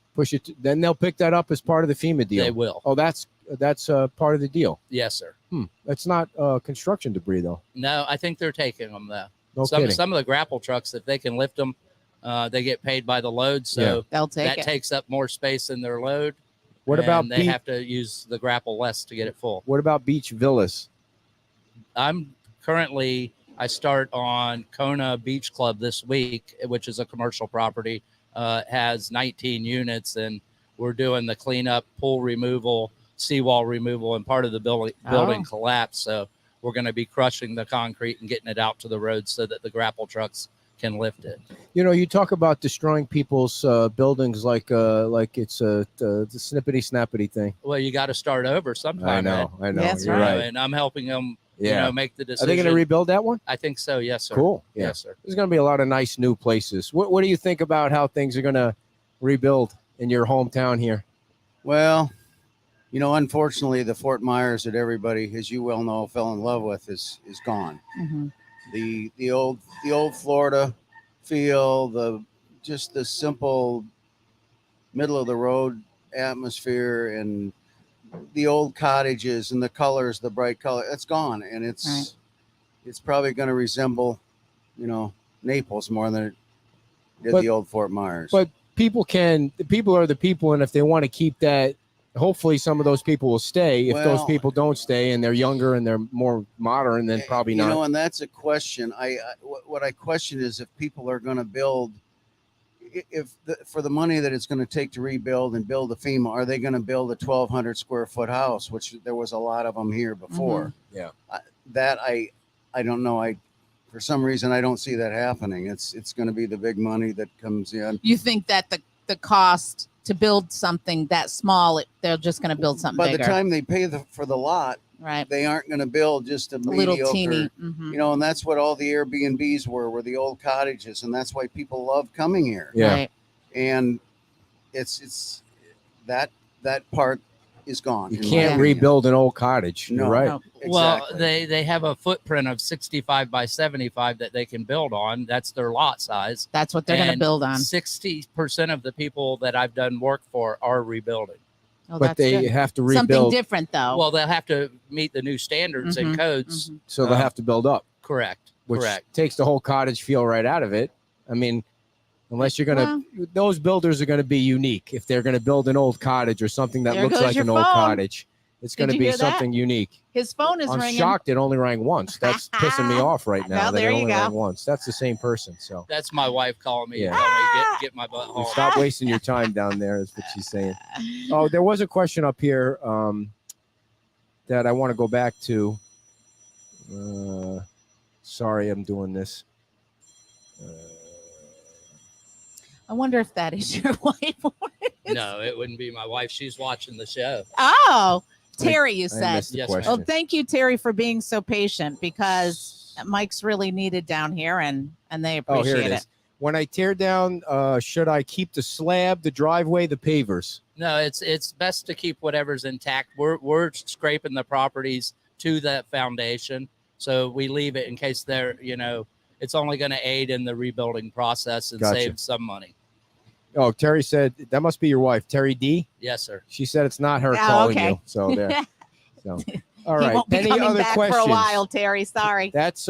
Then they'll pick that up as part of the FEMA deal. They will. Oh, that's part of the deal. Yes, sir. That's not construction debris, though. No, I think they're taking them though. No kidding. Some of the grapple trucks, if they can lift them, they get paid by the load. So they'll take that takes up more space in their load. What about they have to use the grapple less to get it full? What about beach villas? I start on Kona Beach Club this week, which is a commercial property, has 19 units, and we're doing the cleanup, pool removal, seawall removal, and part of the building collapse. So we're going to be crushing the concrete and getting it out to the road so that the grapple trucks can lift it. You know, you talk about destroying people's buildings like it's the snippety snappity thing. Well, you got to start over sometime. I know. That's You're right. right. And I'm helping them, make the Are decision. they going to rebuild that one? I think so. Yes, sir. Cool. Yeah. Yes, sir. There's going to be a lot of nice new places. What do you think about how things are going to rebuild in your hometown here? Well, unfortunately, the Fort Myers that everybody, as you well know, fell in love with is gone. Mm-hmm. The old Florida feel, the simple middle of the road atmosphere, and the old cottages and the colors, the bright color, it's gone, and it's probably going to resemble, Naples more than it did the old Fort Myers. But people are the people, and if they want to keep that, hopefully some of those people will stay. If those people don't stay and they're younger and they're more modern, then probably not. And that's a question. What I question is if people are going to build, for the money that it's going to take to rebuild and build a FEMA, are they going to build a 1,200 square foot house, which there was a lot of them here before? Yeah. I don't know. For some reason, I don't see that happening. It's going to be the big money that comes in. You think that the cost to build something that small, they're just going to build something By bigger. the time they pay for the lot, right, they aren't going to build just a little mediocre, teeny, and that's what all the Airbnbs were the old cottages, and that's why people love coming here. Yeah. Right. And it's that part is gone. You in my can't opinion. rebuild an old cottage. No. You're right. No. Well, Exactly. they have a footprint of 65 by 75 that they can build on. That's their lot size. That's what they're going to And build on. 60% of the people that I've done work for are rebuilding. Oh, But that's they good. have to Something rebuild, different, though. Well, they'll have to meet the new standards and codes. so they'll have to build up, Correct. which Correct. takes the whole cottage feel right out of it. I mean, unless you're going to, those builders are going to be unique. If they're going to build an old cottage or something that There looks goes like your an old phone. cottage, it's going Did to you be hear that? something unique. His phone is I'm ringing. shocked it only rang once. That's pissing me off right now. Well, that there it you only go. rang once. That's the same person. So That's my wife calling me Yeah. and telling me get my butt home. stop wasting your time down there is what she's saying. Oh, there was a question up here that I want to go back to. Sorry, I'm doing this. I wonder if that is your wife. No, it wouldn't be my wife. She's watching the show. Oh, Terry, you I said. missed the Yes, question. Well, thank you, Terry, for being so patient because Mike's really needed down here, and they Oh, appreciate here it is. When I tear down, should I keep the slab, the driveway, the pavers? No, it's best to keep whatever's intact. We're scraping the properties to that foundation, so we leave it in case they're, it's only going to aid in the rebuilding process and Gotcha. save some money. Oh, Terry said that must be your wife, Terry D. Yes, sir. She said it's not her Oh, calling okay. you. So there. So all He right. won't be Any coming other back questions? for a while, Terry. Sorry. That's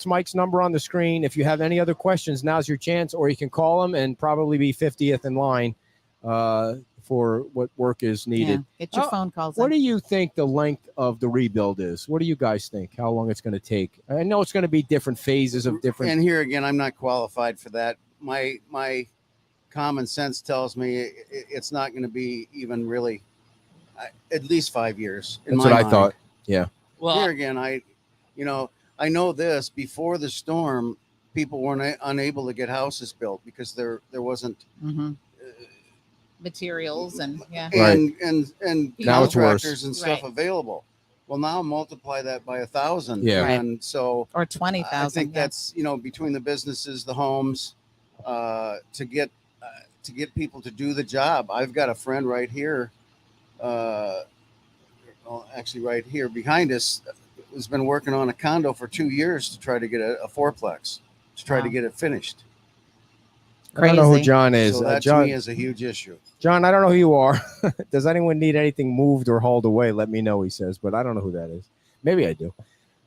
Mike's number on the screen. If you have any other questions, now's your chance, or you can call him and probably be 50th in line for what work is needed. Yeah, get your phone calls. What do you think the length of the rebuild is? What do you guys think? How long it's going to take? I know it's going to be different phases of different. And here again, I'm not qualified for that. My common sense tells me it's not going to be even really at least 5 years. That's what I thought. Yeah. Well, Here again, I know this before the storm, people weren't unable to get houses built because there wasn't materials and and Now it's worse. contractors and stuff Right. available. Well, now multiply that by 1,000. Yeah. Right. And so or I 20,000. think that's between the businesses, the homes, to get people to do the job. I've got a friend right here, actually right here behind us, who's been working on a condo for 2 years to try to get a fourplex to try to Wow. get it finished. I don't know who Crazy. John is. So that John, to me is a huge issue. John, I don't know who you are. Does anyone need anything moved or hauled away? Let me know, he says, but I don't know who that is. Maybe I do.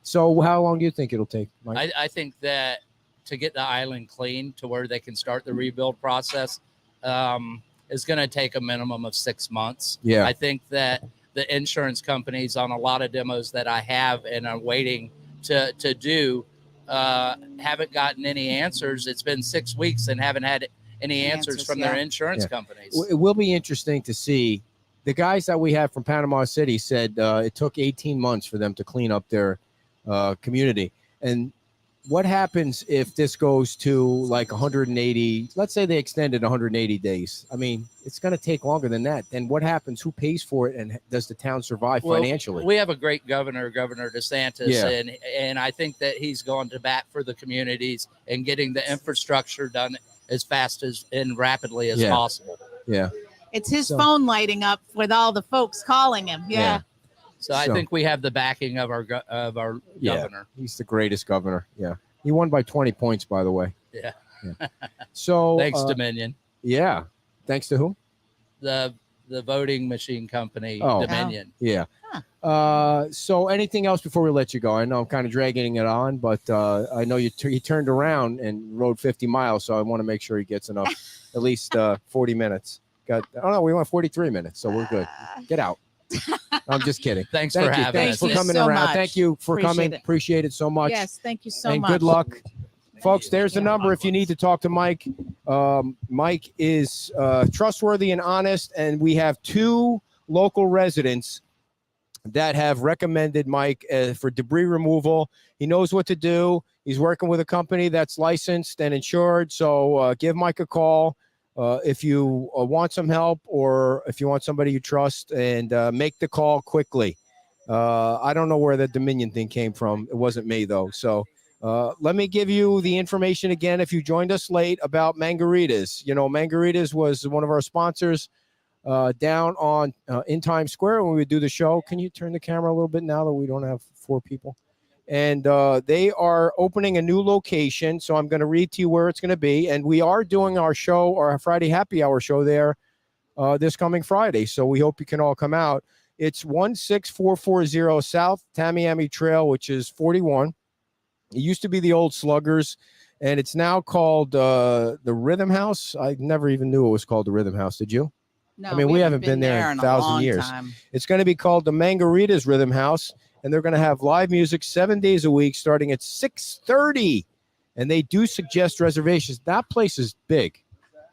So how long do you think it'll take, Mike? I think that to get the island clean to where they can start the rebuild process is going to take a minimum of 6 months. Yeah. I think that the insurance companies on a lot of demos that I have and are waiting to do haven't gotten any answers. It's been 6 weeks and haven't had any answers from their insurance companies. It will be interesting to see. The guys that we have from Panama City said it took 18 months for them to clean up their community. And what happens if this goes to like 180? Let's say they extended 180 days. I mean, it's going to take longer than that. Then what happens? Who pays for it? And does the town survive financially? We have a great governor, Governor DeSantis, Yeah. and I think that he's going to bat for the communities and getting the infrastructure done as fast as and rapidly as possible. Yeah. It's his phone lighting up with all the folks calling him. Yeah. So I think we have the backing of our governor. He's the greatest governor. Yeah. He won by 20 points, by the way. Yeah. So Thanks, Dominion. Yeah. Thanks to whom? The voting machine company, Oh. Dominion. Yeah. So anything else before we let you go? I know I'm kind of dragging it on, but I know you turned around and rode 50 miles, so I want to make sure he gets enough, at least 40 minutes. We went 43 minutes, so we're good. Get out. I'm just kidding. Thanks Thank for you. having Thanks us. for Thank you coming so around. much. Thank you for Appreciate coming. it. Appreciate it so much. Yes. Thank you so And much. good luck. Folks, there's the number if you need to talk to Mike. Mike is trustworthy and honest, and we have 2 local residents that have recommended Mike for debris removal. He knows what to do. He's working with a company that's licensed and insured, so give Mike a call if you want some help or if you want somebody you trust, and make the call quickly. I don't know where the Dominion thing came from. It wasn't me, though, so... let me give you the information again if you joined us late about Mangaritas. Mangaritas was one of our sponsors down on in Times Square when we would do the show. Can you turn the camera a little bit now that we don't have 4 people? And they are opening a new location, so I'm going to read to you where it's going to be. And we are doing our show, our Friday happy hour show there this coming Friday, so we hope you can all come out. It's 16440 South Tamiami Trail, which is 41. It used to be the old Sluggers, and it's now called the Rhythm House. I never even knew it was called the Rhythm House. Did you? No, I mean, we haven't been there in 1,000 years. Time. It's going to be called the Mangaritas Rhythm House, and they're going to have live music 7 days a week starting at 6:30, and they do suggest reservations. That place is big.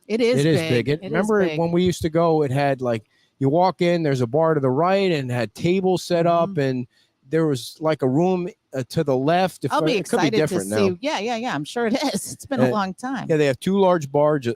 It is big. Remember when we used to go, it had like you walk in, there's a bar to the right, and had tables set up, and there was like a room to the left. I'll be It could be excited to different see. now. Yeah. I'm sure it is. It's been a long time. Yeah, they have two large bars,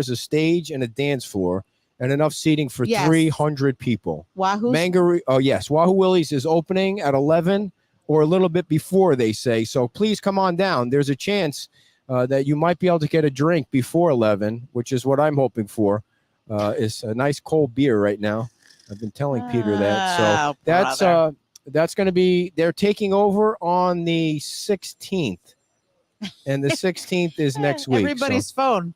a stage, and a dance floor, and enough seating for 300 people. Wahoo. Wahoo Willie's is opening at 11 or a little bit before, they say. So please come on down. There's a chance that you might be able to get a drink before 11, which is what I'm hoping for. Is a nice cold beer right now. I've been telling Peter that. So that's going to be. They're taking over on the 16th, and the 16th is next week. Everybody's phone.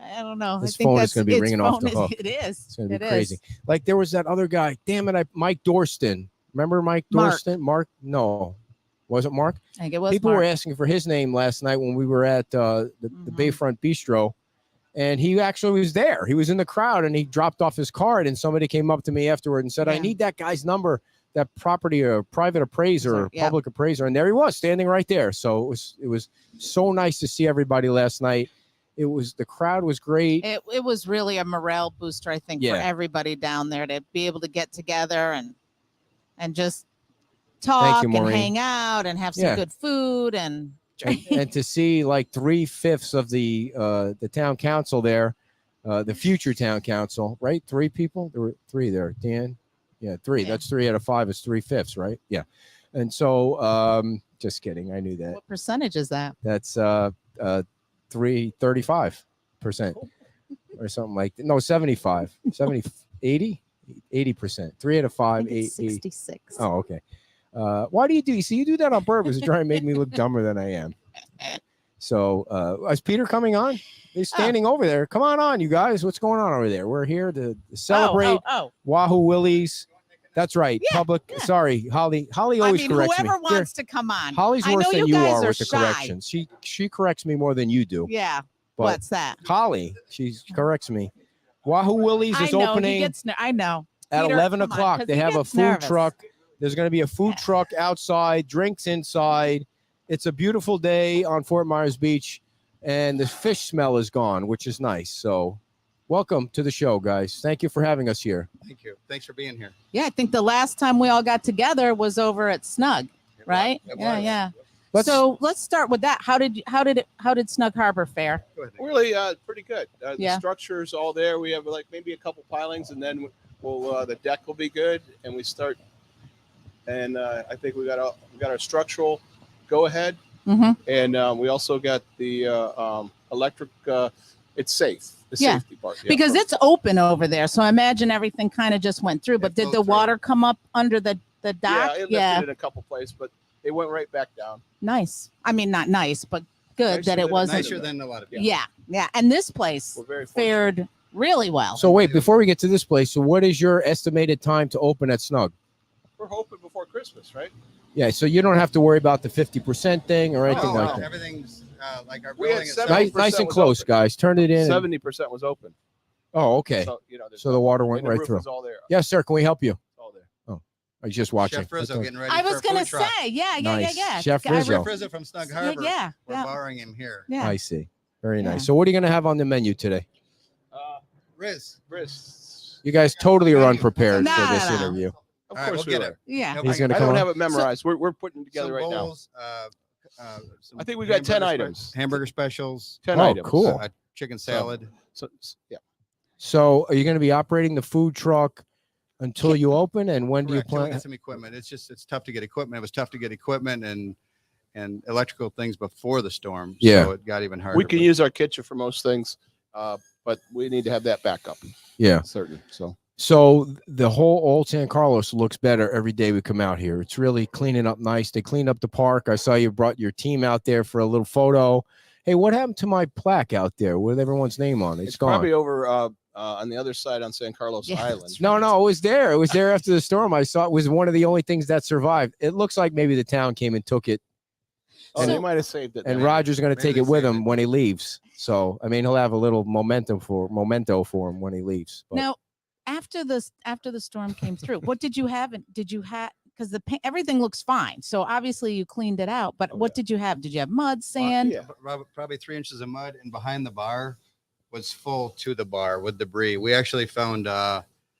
I don't know. His I think phone is going to be ringing off the is- hook. It is. It's going to be It crazy. is. Like there was that other guy. Damn it! Mike Dorston. Remember Mike Mark. Dorston? Mark? No, was it Mark? I think it was. People Mark. were asking for his name last night when we were at the Bayfront Bistro, and he actually was there. He was in the crowd, and he dropped off his card, and somebody came up to me afterward and said, "I need that guy's number, that property or private appraiser, or public appraiser." And there he was, standing right there. So it was so nice to see everybody last night. The crowd was great. It was really a morale booster, I think, for everybody down there to be able to get together and just talk and hang out and have some good food and to see like 3/5 of the town council there, the future town council, right? 3 people. There were 3 there. Dan, 3. Yeah. That's 3 out of 5 is 3/5, right? Yeah. And so, just kidding. I knew that. What percentage is that? That's 35% or something like that. No, 75, 70, 80%. 3 out of 5, 66. Oh, okay. Why do you do that on purpose to try and make me look dumber than I am? So is Peter coming on? He's standing over there. Come on, you guys. What's going on over there? We're here to celebrate Wahoo Willie's. That's right. Sorry, Holly always corrects me. Whoever wants to come on. Holly's worse than you are with the corrections. She corrects me more than you do. Yeah. But what's that? Holly, she corrects me. Wahoo Willie's is opening. I know. At Peter, 11 o'clock. They have a food truck. There's going to be a food truck outside, drinks inside. It's a beautiful day on Fort Myers Beach, and the fish smell is gone, which is nice. So welcome to the show, guys. Thank you for having us here. Thank you. Thanks for being here. Yeah, I think the last time we all got together was over at Snug, right? Yeah. So let's start with that. How did Snug Harbor fare? Really, pretty good. The structure's all there. We have like maybe a couple pilings, and then the deck will be good, and we start. And I think we got our structural go ahead, and we also got the electric. It's safe. The safety part. Yeah, because it's open over there, so I imagine everything kind of just went through. But did the water come up under the dock? Yeah, it lifted in a couple places, but it went right back down. Nice. I mean, not nice, but good that it wasn't. Nicer than a lot of. Yeah. And this place fared really well. So wait, before we get to this place, so what is your estimated time to open at Snug? We're hoping before Christmas, right? Yeah, so you don't have to worry about the 50% thing or anything like that. Everything's like our We had building is 70% nice and close, open. guys. Turn it in. 70% was open. Oh, okay. So, So the water went and the right roof through. was all there. Yes, sir. Can we help you? It's all there. Oh, I was just watching. Chef Rizzo getting ready. I was for a gonna food truck. say, yeah. Nice. Chef Guy- Rizzo. Chef Rizzo from Snug Harbor. Yeah. We're borrowing him here. Yeah. I see. Very Yeah. nice. So what are you going to have on the menu today? Riz. You guys totally are unprepared No, for this no. interview. Of All right, course we'll we get were. it. Yeah. Nope, He's I- going to I come don't on. have it memorized. We're putting it together some right now. bowls, some I think we got 10 hamburger items. Hamburger specials. 10 Oh, items. cool. A chicken salad. So, yeah. So are you going to be operating the food truck until you open? And when do you Correct. Till we plan? get some equipment. It's tough to get equipment. It was tough to get equipment and electrical things before the storm. Yeah. So it got even harder. We can use our kitchen for most things, but we need to have that backup. Yeah. Certain. So the whole Old San Carlos looks better every day we come out here. It's really cleaning up nice. They cleaned up the park. I saw you brought your team out there for a little photo. Hey, what happened to my plaque out there with everyone's name on it? It's gone. probably over on the other side on San Carlos Island. No, it was there. It was there after the storm. I saw it was one of the only things that survived. It looks like maybe the town came and took it. Oh, they might have saved it. And then. Roger's going to maybe take they it with saved him it. when he leaves. So, I mean, he'll have a little memento for him when he leaves. But Now, after the storm came through, what did you have? Because everything looks fine. So obviously you cleaned it out. But what did you have? Did you have mud, sand? yeah. Probably 3 inches of mud, and behind the bar was full to the bar with debris. We actually found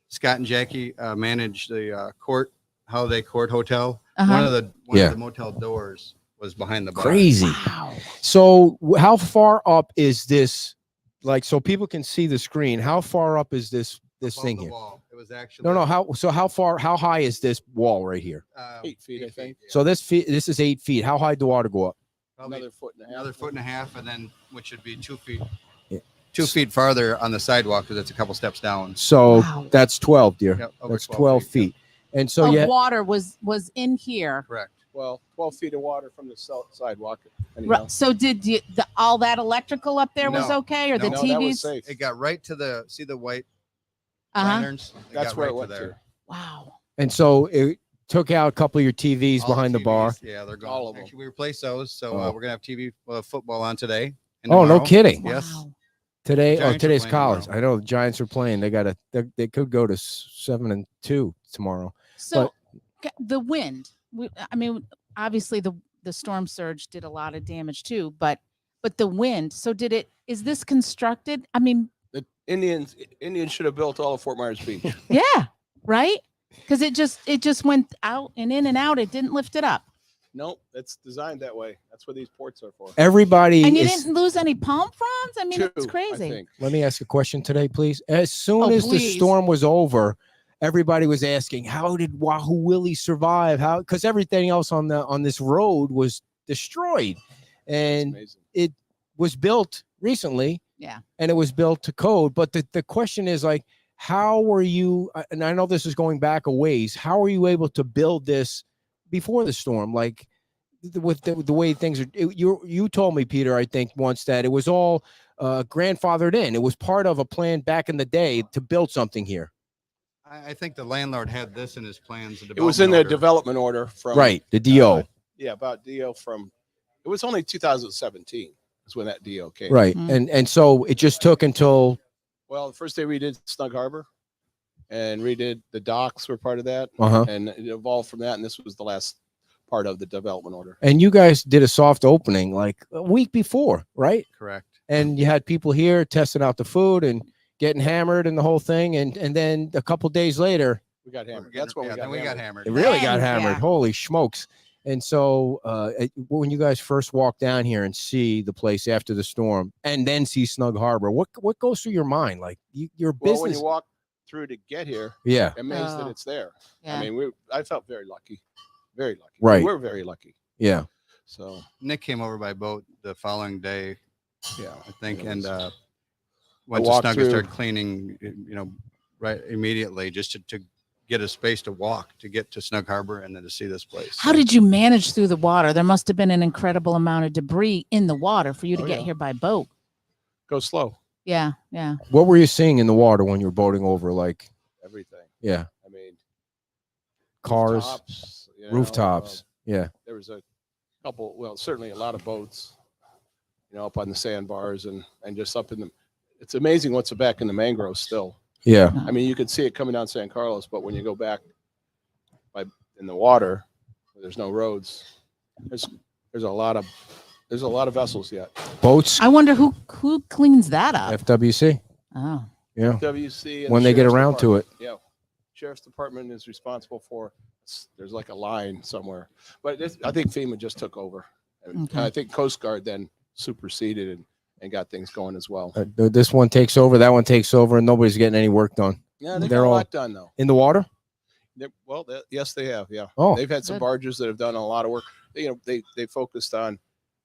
Scott and Jackie managed the court Holiday Court Hotel. Uh-huh. One of the Yeah. motel doors was behind the bar. Crazy. Wow. So how far up is this? Like, so people can see the screen. How far up is this Above thing the here? wall. It was actually No. How high is this wall right here? 8 feet, I think. Yeah. So this is 8 feet. How high do water go up? Probably Another foot and a half. another foot and a half, and then which should be 2 feet. Yeah. 2 feet farther on the sidewalk because it's a couple steps down. So Wow. that's 12, dear. Yep, over That's 12 feet. And so Of water was in here. Correct. Well, 12 feet of water from the sidewalk. Anyhow. So did you all that electrical up there was No. okay, or the No, that was TVs? safe. It got right to the white Uh-huh. lanterns. That's got where right it went to there. to. Wow. And so it took out a couple of your TVs All behind the bar. TVs, yeah, they're gone. All of them. Actually, we replaced those, so Oh. we're gonna have TV football on today. and Oh, no tomorrow. kidding. Yes. Wow. Today, Giants are today's playing college. tomorrow. I know the Giants are playing. They could go to 7-2 tomorrow. So the wind. I mean, obviously the storm surge did a lot of damage too, but the wind. So is this constructed? I mean, The Indians should have built all of Fort Myers Beach. yeah, right? Because it just went out and in and out. It didn't lift it up. Nope, it's designed that way. That's what these ports are for. Everybody And you is. didn't lose any palm fronds? I mean, it's Two, I crazy. think. Let me ask a question today, please. As soon Oh, as the please. storm was over, everybody was asking, "How did Wahoo Willie survive?" How? Because everything else on this road was destroyed, It's and amazing. it was built recently. Yeah. And it was built to code. But the question is, like, how were you? And I know this is going back a ways. How were you able to build this before the storm? Like, with the way things are, you told me, Peter, I think once, that it was all grandfathered in. It was part of a plan back in the day to build something here. I think the landlord had this in his plans. It was in the development order from Right, the DO. Yeah, about DO from. It was only 2017 is when that DO came. Right, Mm. and so it just took until. Well, the first day we did Snug Harbor, and redid the docks were part of that, Uh-huh. and it evolved from that. And this was the last part of the development order. And you guys did a soft opening like a week before, right? Correct. And you had people here testing out the food and getting hammered and the whole thing, and then a couple days later, We got We're hammered. getting- That's what yeah, then we we got got hammered. it hammered. really got Dang, hammered. yeah. Holy smokes! And so when you guys first walk down here and see the place after the storm, and then see Snug Harbor, what goes through your mind? Like your Well, when business? you walk through to get here, Yeah, amazed that Oh. it's there. Yeah. I mean, I felt very lucky, very lucky. Right. We're very lucky. yeah. So Nick came over by boat the following day, yeah, I think, It and was- went to walked Snug and through- started cleaning, right immediately just to get a space to walk to get to Snug Harbor and then to see this place. How did you manage through the water? There must have been an incredible amount of debris in the water for you to Oh, get yeah. here by boat. go slow. Yeah, yeah. What were you seeing in the water when you were boating over? Like, Everything. yeah, I mean, cars, rooftops. You know, rooftops. Yeah, there was a couple. Well, certainly a lot of boats. Up on the sandbars and just up in the. It's amazing what's back in the mangroves still. yeah. I mean, you can see it coming down San Carlos, but when you go back in the water, where there's no roads. There's a lot of vessels yet. Boats, I wonder who cleans that up. FWC. Oh, Yeah, WC and when the they get Sheriff's around to it. Department. Yeah, Sheriff's Department is responsible for. There's like a line somewhere, but I think FEMA just took over. And Okay. I think Coast Guard then superseded and got things going as well. This one takes over, that one takes over, and nobody's getting any work done Yeah, they they're got a all- lot done though. in the water. Yes, they have. Yeah. Oh, They've had some Good. barges that have done a lot of work. They focused on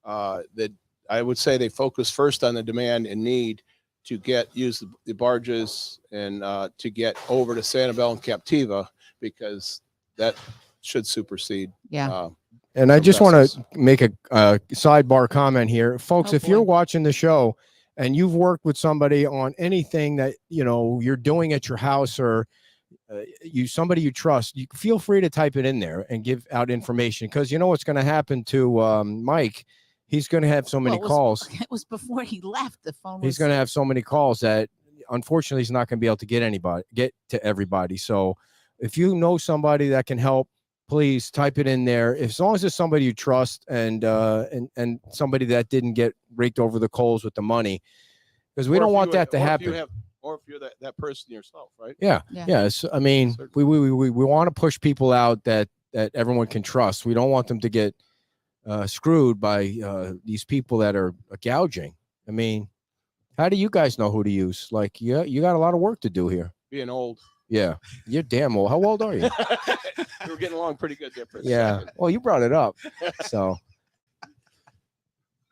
I would say they focused first on the demand and need to use the barges and to get over to Sanibel and Captiva, because that should supersede. yeah. and I some just want vessels. to make a sidebar comment here, folks. Oh, If you're boy. watching the show and you've worked with somebody on anything that you're doing at your house, or somebody you trust, you feel free to type it in there and give out information, because you know what's going to happen to Mike. He's going to have so many Well, calls. It was before he left. The phone was. He's going to have so many calls that unfortunately he's not going to be able to get to everybody. So if you know somebody that can help, please type it in there. As long as it's somebody you trust and somebody that didn't get raked over the coals with the money, because we Or don't if want you- that to or if happen. you have or if you're that person yourself, right? Yeah. Yeah. Yes. I mean, we want to push people out that everyone can trust. We don't want them to get screwed by these people that are gouging. I mean, how do you guys know who to use? Like, you got a lot of work to do here. Being old. Yeah, you're damn old. How old are you? We were getting along pretty good there for a Yeah. second. Well, you brought it up. So,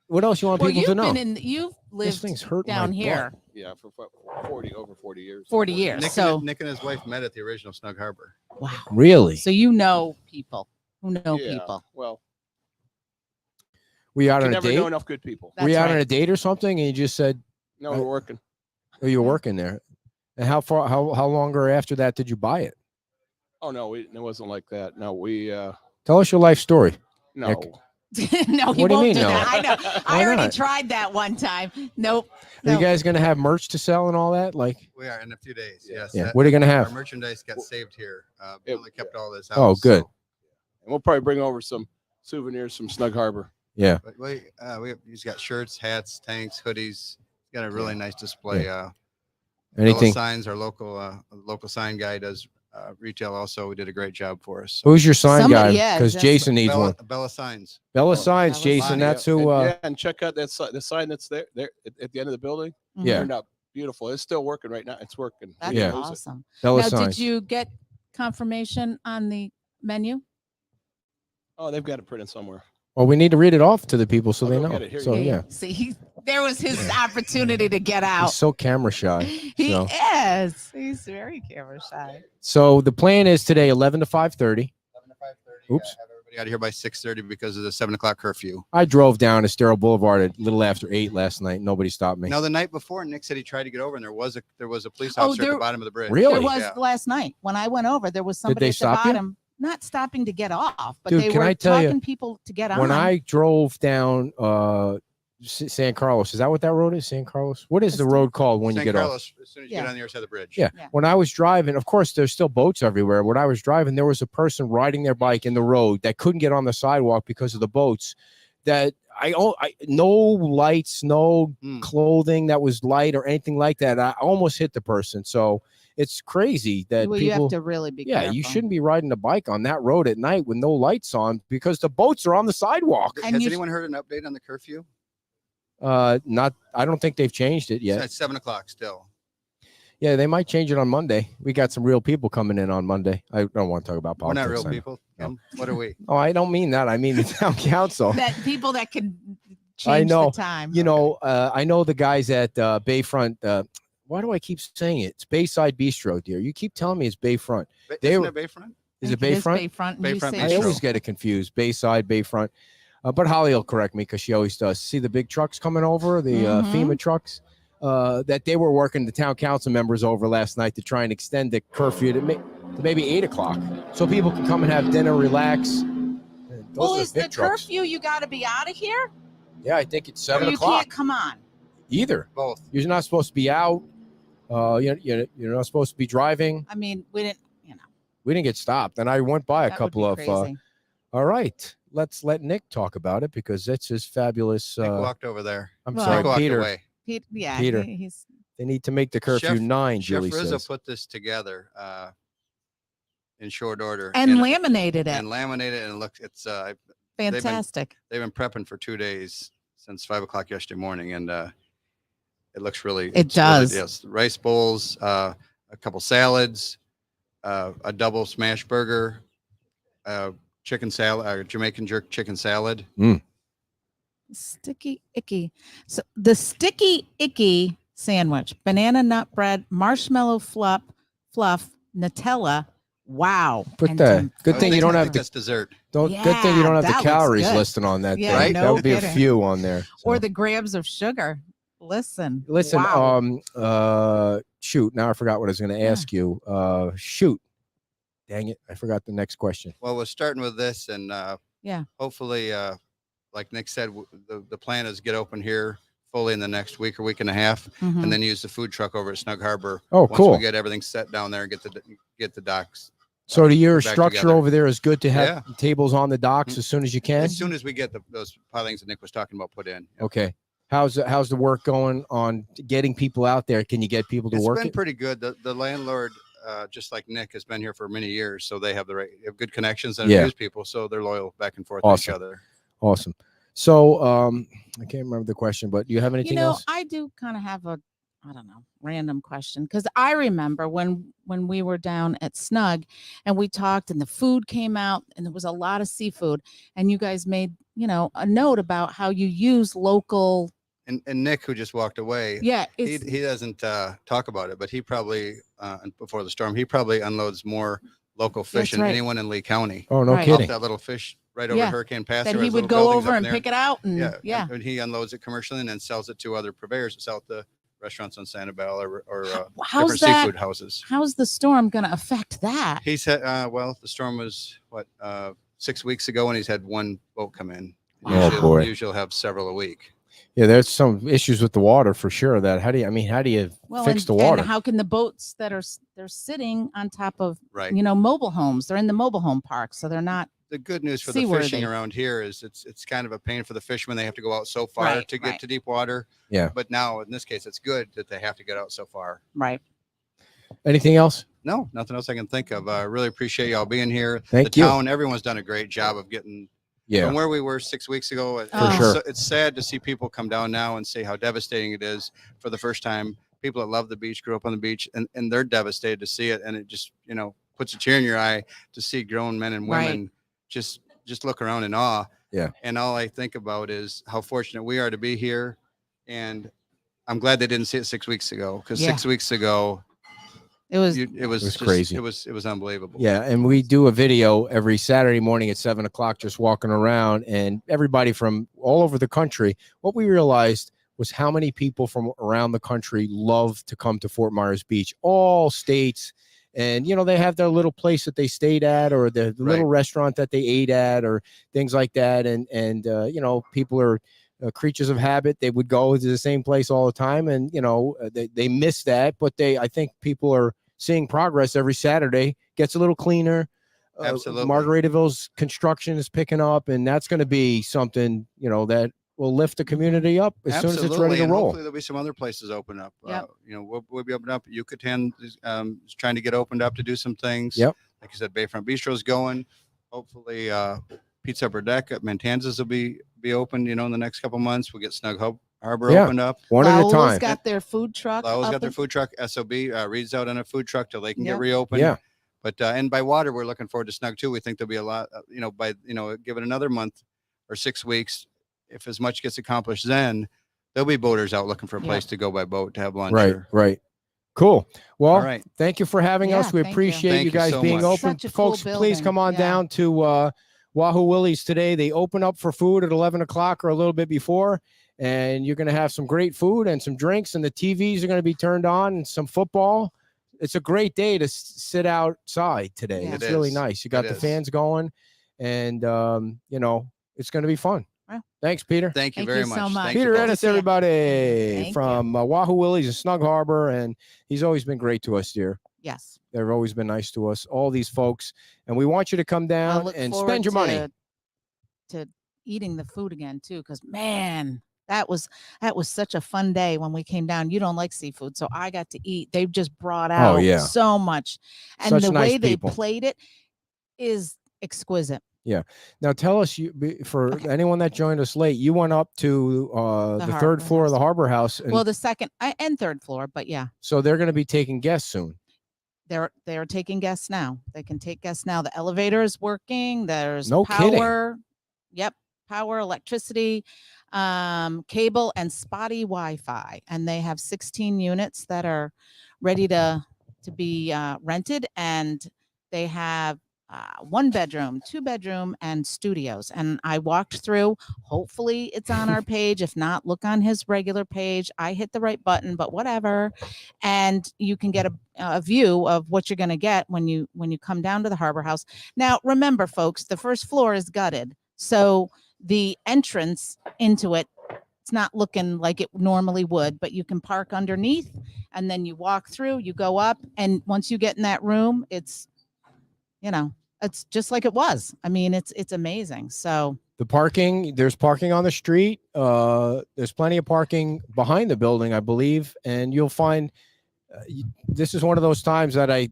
what else you want people to know? You've This lived thing's hurting down my here butt. Yeah, for over 40 years. 40 years. Nick and his wife met at the original Snug Harbor. Wow. Really? So you know people who know Yeah, people. Well, Were you out you on a never date? know enough good people. Were you That's out on right. a date or something? And you just said, No, we're working. "Oh, you were working there." And how longer after that did you buy it? Oh no, it wasn't like that. No, we Tell us your life story. no. Nick. No, he What do you won't mean, do no? that. I know. Why I already not? tried that one time. Nope. Are you No. guys gonna have merch to sell and all that? Like, We are in a few days. Yes. yeah. What are you gonna Our have? merchandise got saved here. It- Billy kept all this. Oh, house, good. so- And we'll probably bring over some souvenirs from Snug Harbor. Yeah. But he's got shirts, hats, tanks, hoodies. He's got a really nice display. Anything? Signs, our local sign guy does retail also. We did a great job for us. Who's your sign Somebody- guy? yeah, Because that's- Jason needs one. Bella Signs. Bella Oh, Signs, Bella Jason. Signs. That's who. And check out the sign that's there at the end of the building. Yeah. Turned out beautiful. It's still working right now. It's working. That's Yeah. awesome. Bella Now, Signs. did you get confirmation on the menu? Oh, they've got it printed somewhere. Well, we need to read it off to the people so I'll they go know. get it. Here you So go. yeah, See, there was his opportunity to get he's out. so camera shy. He so. is. He's very camera shy. So the plan is today 11 to 5:30. 11 to 5:30. Oops. Have everybody out of here by 6:30 because of the 7 o'clock curfew. I drove down Estero Boulevard at a little after 8 last night. Nobody stopped me. Now the night before, Nick said he tried to get over, and there was a police Oh, officer at there- the bottom of the bridge. Really? There was Yeah. last night when I went over. There was somebody they at the stop you? bottom, not stopping to get off, but Dude, they can were I tell you, talking people to get on. When I drove down San Carlos, is that what that road is? San Carlos? What is the It's- road called when San you get off? Carlos, as soon as you Yeah. get on the other side of the bridge. Yeah. Yeah. When I was driving, of course, there's still boats everywhere. When I was driving, there was a person riding their bike in the road that couldn't get on the sidewalk because of the boats. That no lights, no Hmm. clothing that was light or anything like that. I almost hit the person. So it's crazy that well, you people. have to really be Yeah, careful. you shouldn't be riding a bike on that road at night with no lights on because the boats are on the sidewalk. And Has you- anyone heard an update on the curfew? Not. I don't think they've changed it yet. It's 7 o'clock still. Yeah, they might change it on Monday. We got some real people coming in on Monday. I don't want to talk about We're politics. not real I know. people. What are we? Oh, I don't mean that. I mean the town council. That people that can I change know. the time. You know, I know the guys at Bayfront. Why do I keep saying it? It's Bayside Bistro, dear. You keep telling me it's Bayfront. They Isn't were- it Bayfront? Is it It is Bayfront? Bayfront. and you Bayfront say I Bistro. always get it confused. Bayside, Bayfront. But Holly will correct me because she always does. See the big trucks coming over, the Mhm. FEMA trucks, that they were working the town council members over last night to try and extend the curfew to maybe 8 o'clock so people can come and have dinner, relax. Those Well, are is the big trucks. curfew? You got to be out of here. Yeah, I think it's Or 7 you o'clock. can't come on. Either. Both. You're not supposed to be out. You're not supposed to be driving. I mean, we didn't. We didn't get stopped. And I went by a That would couple be of. crazy. All right. Let's let Nick talk about it because that's his fabulous. Nick walked over there. I'm Well- sorry, Nick walked Peter. away. Peter. He's They need to make the curfew Chef- 9, Chef Julie Rizzo says. put this together in short order and laminated it. and laminated, and look, it's Fantastic. they've been prepping for 2 days since 5 o'clock yesterday morning, and it looks really. It does. Yes, rice bowls, a couple salads, a double smash burger, chicken salad, Jamaican jerk chicken salad. Sticky icky. So the sticky icky sandwich: banana nut bread, marshmallow fluff, Nutella. Wow. Put And that. some Good I thing you think don't have that's dessert. Good thing you don't have Yeah, that the looks calories good. listed on that Yeah, thing. no That would be a kidding. few on there. or So. the grams of sugar. Listen. Listen, Wow. shoot, now I forgot what I was going to ask you. Shoot. Dang it, I forgot the next question. Well, we're starting with this, and Yeah. hopefully, like Nick said, the plan is get open here fully in the next week or week and a half, Mhm. and then use the food truck over at Snug Harbor. Oh, once cool. we get everything set down there and get the docks. So your back structure together. over there is good to have tables on the docks Mhm. as soon as you can? As soon as we get those pilings that Nick was talking about put in. Okay. How's the work going on getting people out there? Can you get people to It's work been it? pretty good. The landlord, just like Nick, has been here for many years, so they have good connections and Yeah. abuse people, so they're loyal back and forth to each Awesome. other. Awesome. So I can't remember the question, but do you have anything else? I do kind of have a, I don't know, random question, because I remember when we were down at Snug and we talked and the food came out and there was a lot of seafood and you guys made, a note about how you use local. And Nick, who just walked away, Yeah, he doesn't talk about it, but he probably before the storm, he probably unloads more local fish That's than right. anyone in Lee County. Oh, no Right. Off kidding. that little fish right over Yeah. Hurricane Pass. that there he is would little go buildings over up and there. pick it out and Yeah. And he unloads it commercially and then sells it to other purveyors. It's out the restaurants on Sanibel or How's different that? seafood houses. How's the storm going to affect that? He said, well, the storm was 6 weeks ago, and he's had one boat come in. Oh, boy. Usually have several a week. Yeah, there's some issues with the water for sure. How do you fix the water? And how can the boats that they're sitting on top of, Right. mobile homes? They're in the mobile home park, so they're not. The good news for the Seaworthy. fishing around here is it's kind of a pain for the fishermen. They have to go out so far Right, to get right. to deep water. Yeah. But now in this case, it's good that they have to get out so far. Right. Anything else? No, nothing else I can think of. I really appreciate y'all being here. Thank the you. town, everyone's done a great job of getting from where we were 6 weeks ago. For sure. It's sad to see people come down now and say how devastating it is for the first time. People that love the beach, grew up on the beach, and they're devastated to see it. And it just, puts a tear in your eye to see grown men and women just look around in awe. Yeah. And all I think about is how fortunate we are to be here. And I'm glad they didn't see it 6 weeks ago, because Yeah. 6 weeks ago, It was. it was was just crazy. It was unbelievable. Yeah, and we do a video every Saturday morning at 7:00, just walking around, and everybody from all over the country. What we realized was how many people from around the country love to come to Fort Myers Beach, all states. And, they have their little place that they stayed at, or the little restaurant that they ate at, or things like that. And people are creatures of habit. They would go to the same place all the time. And, they miss that. But I think people are seeing progress every Saturday. Gets a little cleaner. Absolutely. Margaritaville's construction is picking up, and that's going to be something, that will lift the community up as soon as it's ready to and roll. hopefully there'll be some other places open up. Yep. We'll be opened up. Yucatan is trying to get opened up to do some things. Yep. Like you said, Bayfront Bistro's going. Hopefully, Pizza Upper Deck at Mantanza's will be open. In the next couple months, we'll get Snug Harbor opened up. One at a Raul's time. got their food truck. Lao's up got their and- food truck. SOB Reed's out on a food truck till they can Yep. get reopened. Yeah. But and by water, we're looking forward to Snug too. We think there'll be a lot. Give it another month or 6 weeks. If as much gets accomplished, then there'll be boaters out looking for a place to go by boat to have lunch. Right. Cool. Well, All right. thank you for having Yeah, us. We thank you. appreciate Thank you you guys so being much. open. Such a cool Folks, please building. come on Yeah. down to Wahoo Willie's today. They open up for food at 11:00 or a little bit before, and you're going to have some great food and some drinks, and the TVs are going to be turned on, and some football. It's a great day to sit outside today. Yeah. It's It really is. nice. You got It the is. fans going, and it's going to be fun. Well, Thanks, Peter. Thank you Thank very you much. so much. Thank you Peter both. Ennis, See ya. everybody, Thank from Wahoo Willie's in Snug Harbor, and he's always been great to us here. Yes. They've always been nice to us, all these folks, and we want you to come I down look and forward spend your money. to eating the food again too, because man, that was such a fun day when we came down. You don't like seafood, so I got to eat. They've just brought out yeah. so much, and Such the nice way they people. played it is exquisite. Now, tell us, for Okay. anyone that joined us late, you went up to the third Harbor floor of the House. Harbor House, and Well, the second and third floor, but yeah, so they're going to be taking guests soon. they're taking guests now. They can take guests now. The elevator is working. There's No kidding. power. Yep, power, electricity, cable, and spotty Wi-Fi. And they have 16 units that are ready to be rented, and they have 1 bedroom, 2 bedroom, and studios. And I walked through. Hopefully, it's on our page. If not, look on his regular page. I hit the right button, but whatever. And you can get a view of what you're going to get when you come down to the Harbor House. Now, remember, folks, the first floor is gutted, so the entrance into it, it's not looking like it normally would, but you can park underneath, and then you walk through, you go up, and once you get in that room, it's just like it was. I mean, it's amazing. So The parking, there's parking on the street. There's plenty of parking behind the building, I believe. And you'll find this is one of those times that I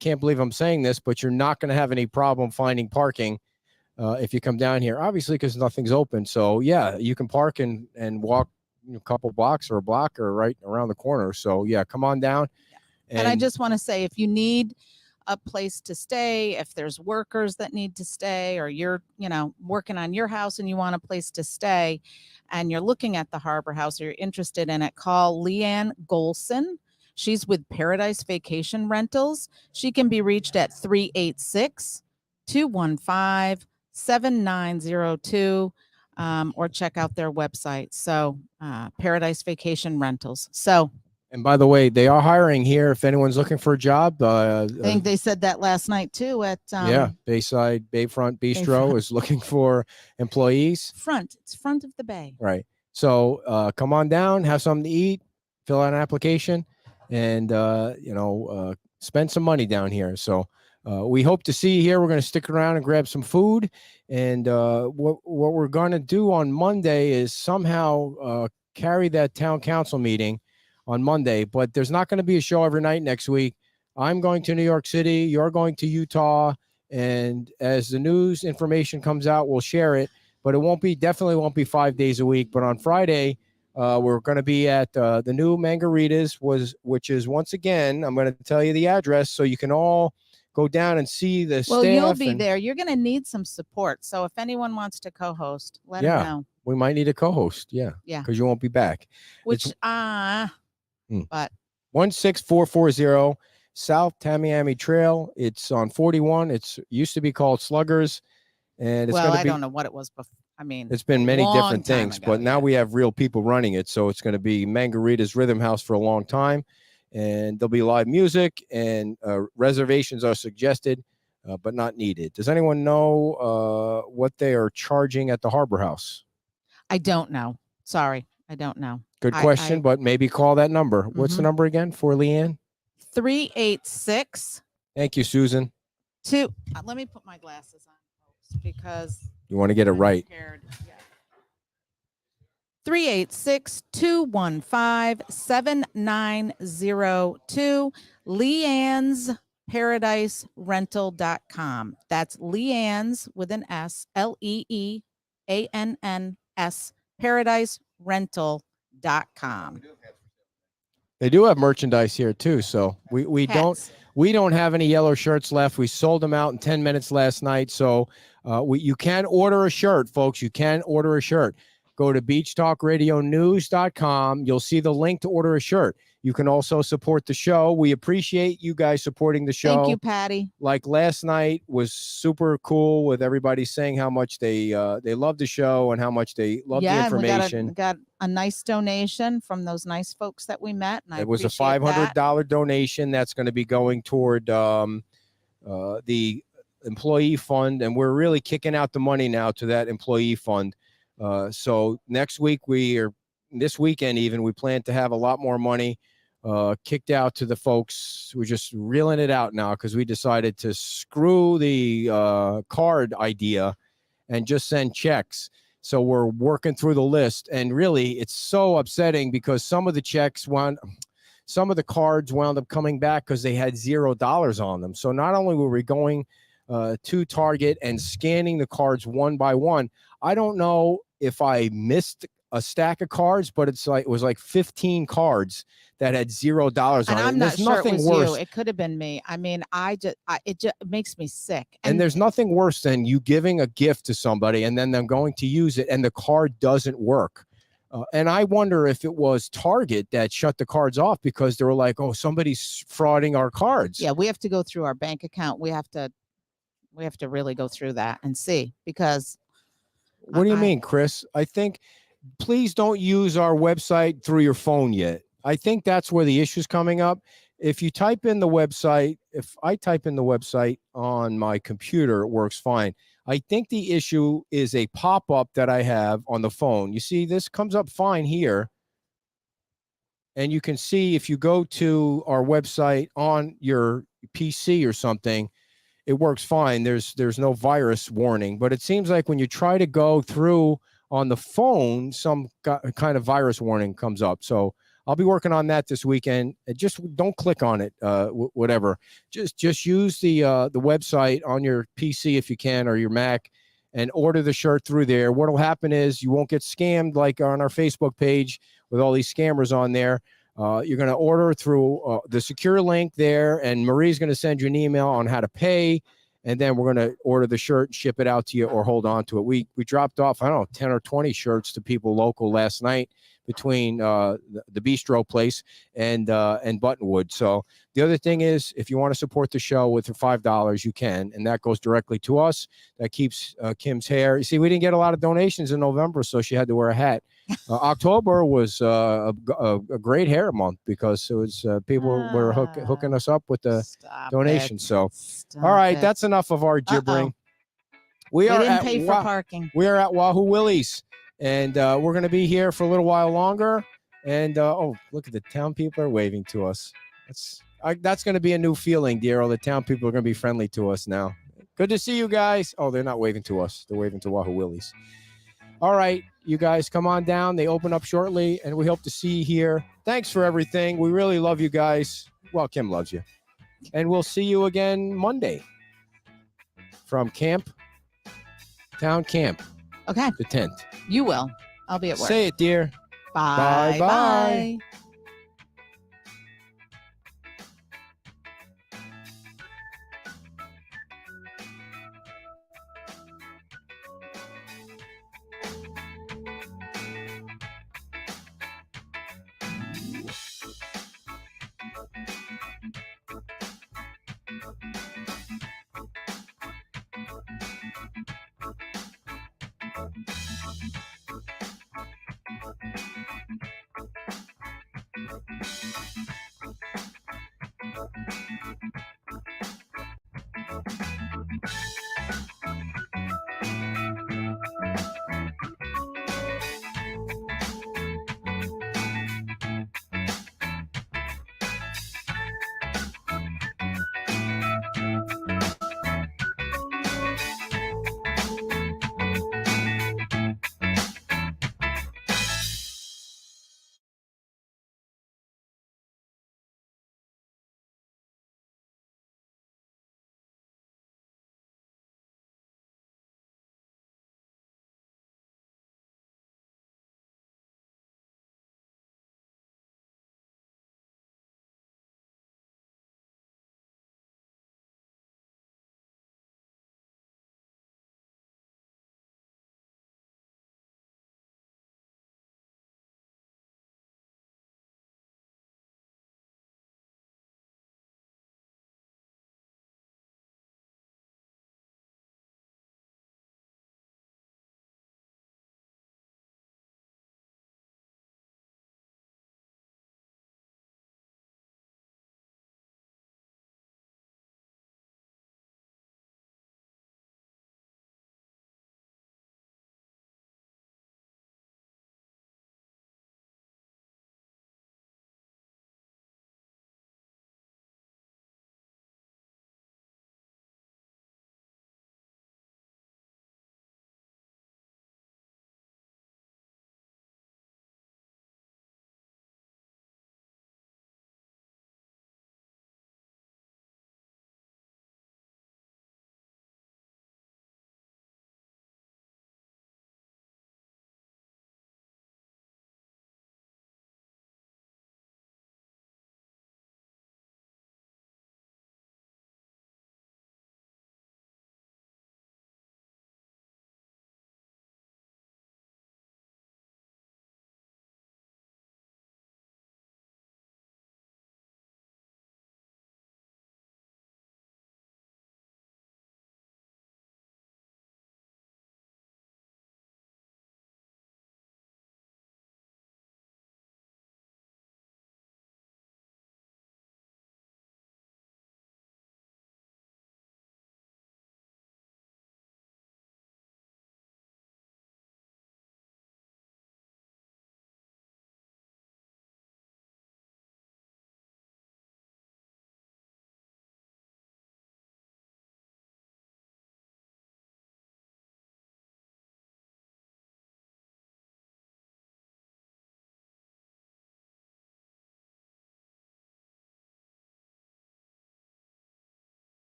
can't believe I'm saying this, but you're not going to have any problem finding parking if you come down here, obviously, because nothing's open. So, yeah, you can park and walk a couple blocks or a block or right around the corner. So, yeah, come on down. And I just want to say, if you need a place to stay, if there's workers that need to stay, or you're, working on your house and you want a place to stay and you're looking at the Harbor House or you're interested in it, call Leanne Golson. She's with Paradise Vacation Rentals. She can be reached at 386-215-7902 or check out their website. So Paradise Vacation Rentals. So, and by the way, they are hiring here. If anyone's looking for a job, I think they said that last night too at Bayside Bayfront Bistro Bayfront. is looking for employees. It's front of the bay. Right. So come on down, have something to eat, fill out an application, and spend some money down here. So we hope to see you here. We're going to stick around and grab some food. And what we're going to do on Monday is somehow carry that town council meeting on Monday, but there's not going to be a show every night next week. I'm going to New York City. You're going to Utah. And as the news information comes out, we'll share it, but it definitely won't be 5 days a week. But on Friday, we're going to be at the new Margaritas, which is, once again, I'm going to tell you the address so you can all go down and see the staff. Well, you'll be there. You're going to need some support. So if anyone wants to co-host, let them know. We might need a co-host. Yeah. Because you won't be back. But 16440 South Tamiami Trail. It's on 41. It's used to be called Sluggers, and it's I don't know what it was before. I mean, it's been many different things, but now we have real people running it, so it's going to be Margarita's Rhythm House for a long time, and there'll be live music, and reservations are suggested, but not needed. Does anyone know what they are charging at the Harbor House? I don't know. Sorry, I don't know. Good question, but maybe call that number. What's the number again for Leanne? 386. Thank you, Susan. Let me put my glasses on, folks, because you want to get it right. 386-215-7902. Leanne's Paradise Rental.com. That's Leanne's with an S, Leeanns, Paradise Rental.com. They do have merchandise here too, so we don't have any yellow shirts left. We sold them out in 10 minutes last night, so you can order a shirt, folks. You can order a shirt. Go to beachtalkradionews.com. You'll see the link to order a shirt. You can also support the show. We appreciate you guys supporting the show. Thank you, Patty. Like last night was super cool with everybody saying how much they love the show and how much they love the information. We got a nice donation from those nice folks that we met. And it was a $500 donation that's going to be going toward the employee fund, and we're really kicking out the money now to that employee fund. So next week this weekend even, we plan to have a lot more money kicked out to the folks. We're just reeling it out now because we decided to screw the card idea and just send checks. So we're working through the list, and really it's so upsetting because some of the cards wound up coming back because they had $0 on them. So not only were we going to Target and scanning the cards one by one, I don't know if I missed a stack of cards, but it was like 15 cards that had $0 on it. And I'm not sure it was you. It could have been me. I mean, it just makes me sick. And there's nothing worse than you giving a gift to somebody and then them going to use it and the card doesn't work. And I wonder if it was Target that shut the cards off because they were like, oh, somebody's frauding our cards. Yeah, we have to go through our bank account. We have to really go through that and see, because what do you mean, Chris? I think please don't use our website through your phone yet. I think that's where the issue is coming up. If you type in the website, if I type in the website on my computer, it works fine. I think the issue is a pop-up that I have on the phone. You see, this comes up fine here. And you can see if you go to our website on your PC or something, it works fine. There's no virus warning, but it seems like when you try to go through on the phone, some kind of virus warning comes up. So I'll be working on that this weekend. Just don't click on it, whatever. Just use the website on your PC if you can, or your Mac, and order the shirt through there. What'll happen is you won't get scammed like on our Facebook page with all these scammers on there. You're going to order through the secure link there, and Marie's going to send you an email on how to pay, and then we're going to order the shirt and ship it out to you or hold on to it. We dropped off, I don't know, 10 or 20 shirts to people local last night between the bistro place and Buttonwood. So the other thing is, if you want to support the show with $5, you can, and that goes directly to us. That keeps Kim's hair. You see, we didn't get a lot of donations in November, so she had to wear a hat. October was a great hair month because it was people were hooking us up with the donations. So, all right, that's enough of our gibbering. We didn't pay for parking. We are at Wahoo Willie's, and we're going to be here for a little while longer. And oh, look at the town people are waving to us. That's going to be a new feeling, dear. All the town people are going to be friendly to us now. Good to see you guys. Oh, they're not waving to us. They're waving to Wahoo Willie's. All right, you guys, come on down. They open up shortly, and we hope to see you here. Thanks for everything. We really love you guys. Well, Kim loves you. And we'll see you again Monday from Town Camp. Okay. The tent. You will. I'll be at work. Say it, dear. Bye. Bye.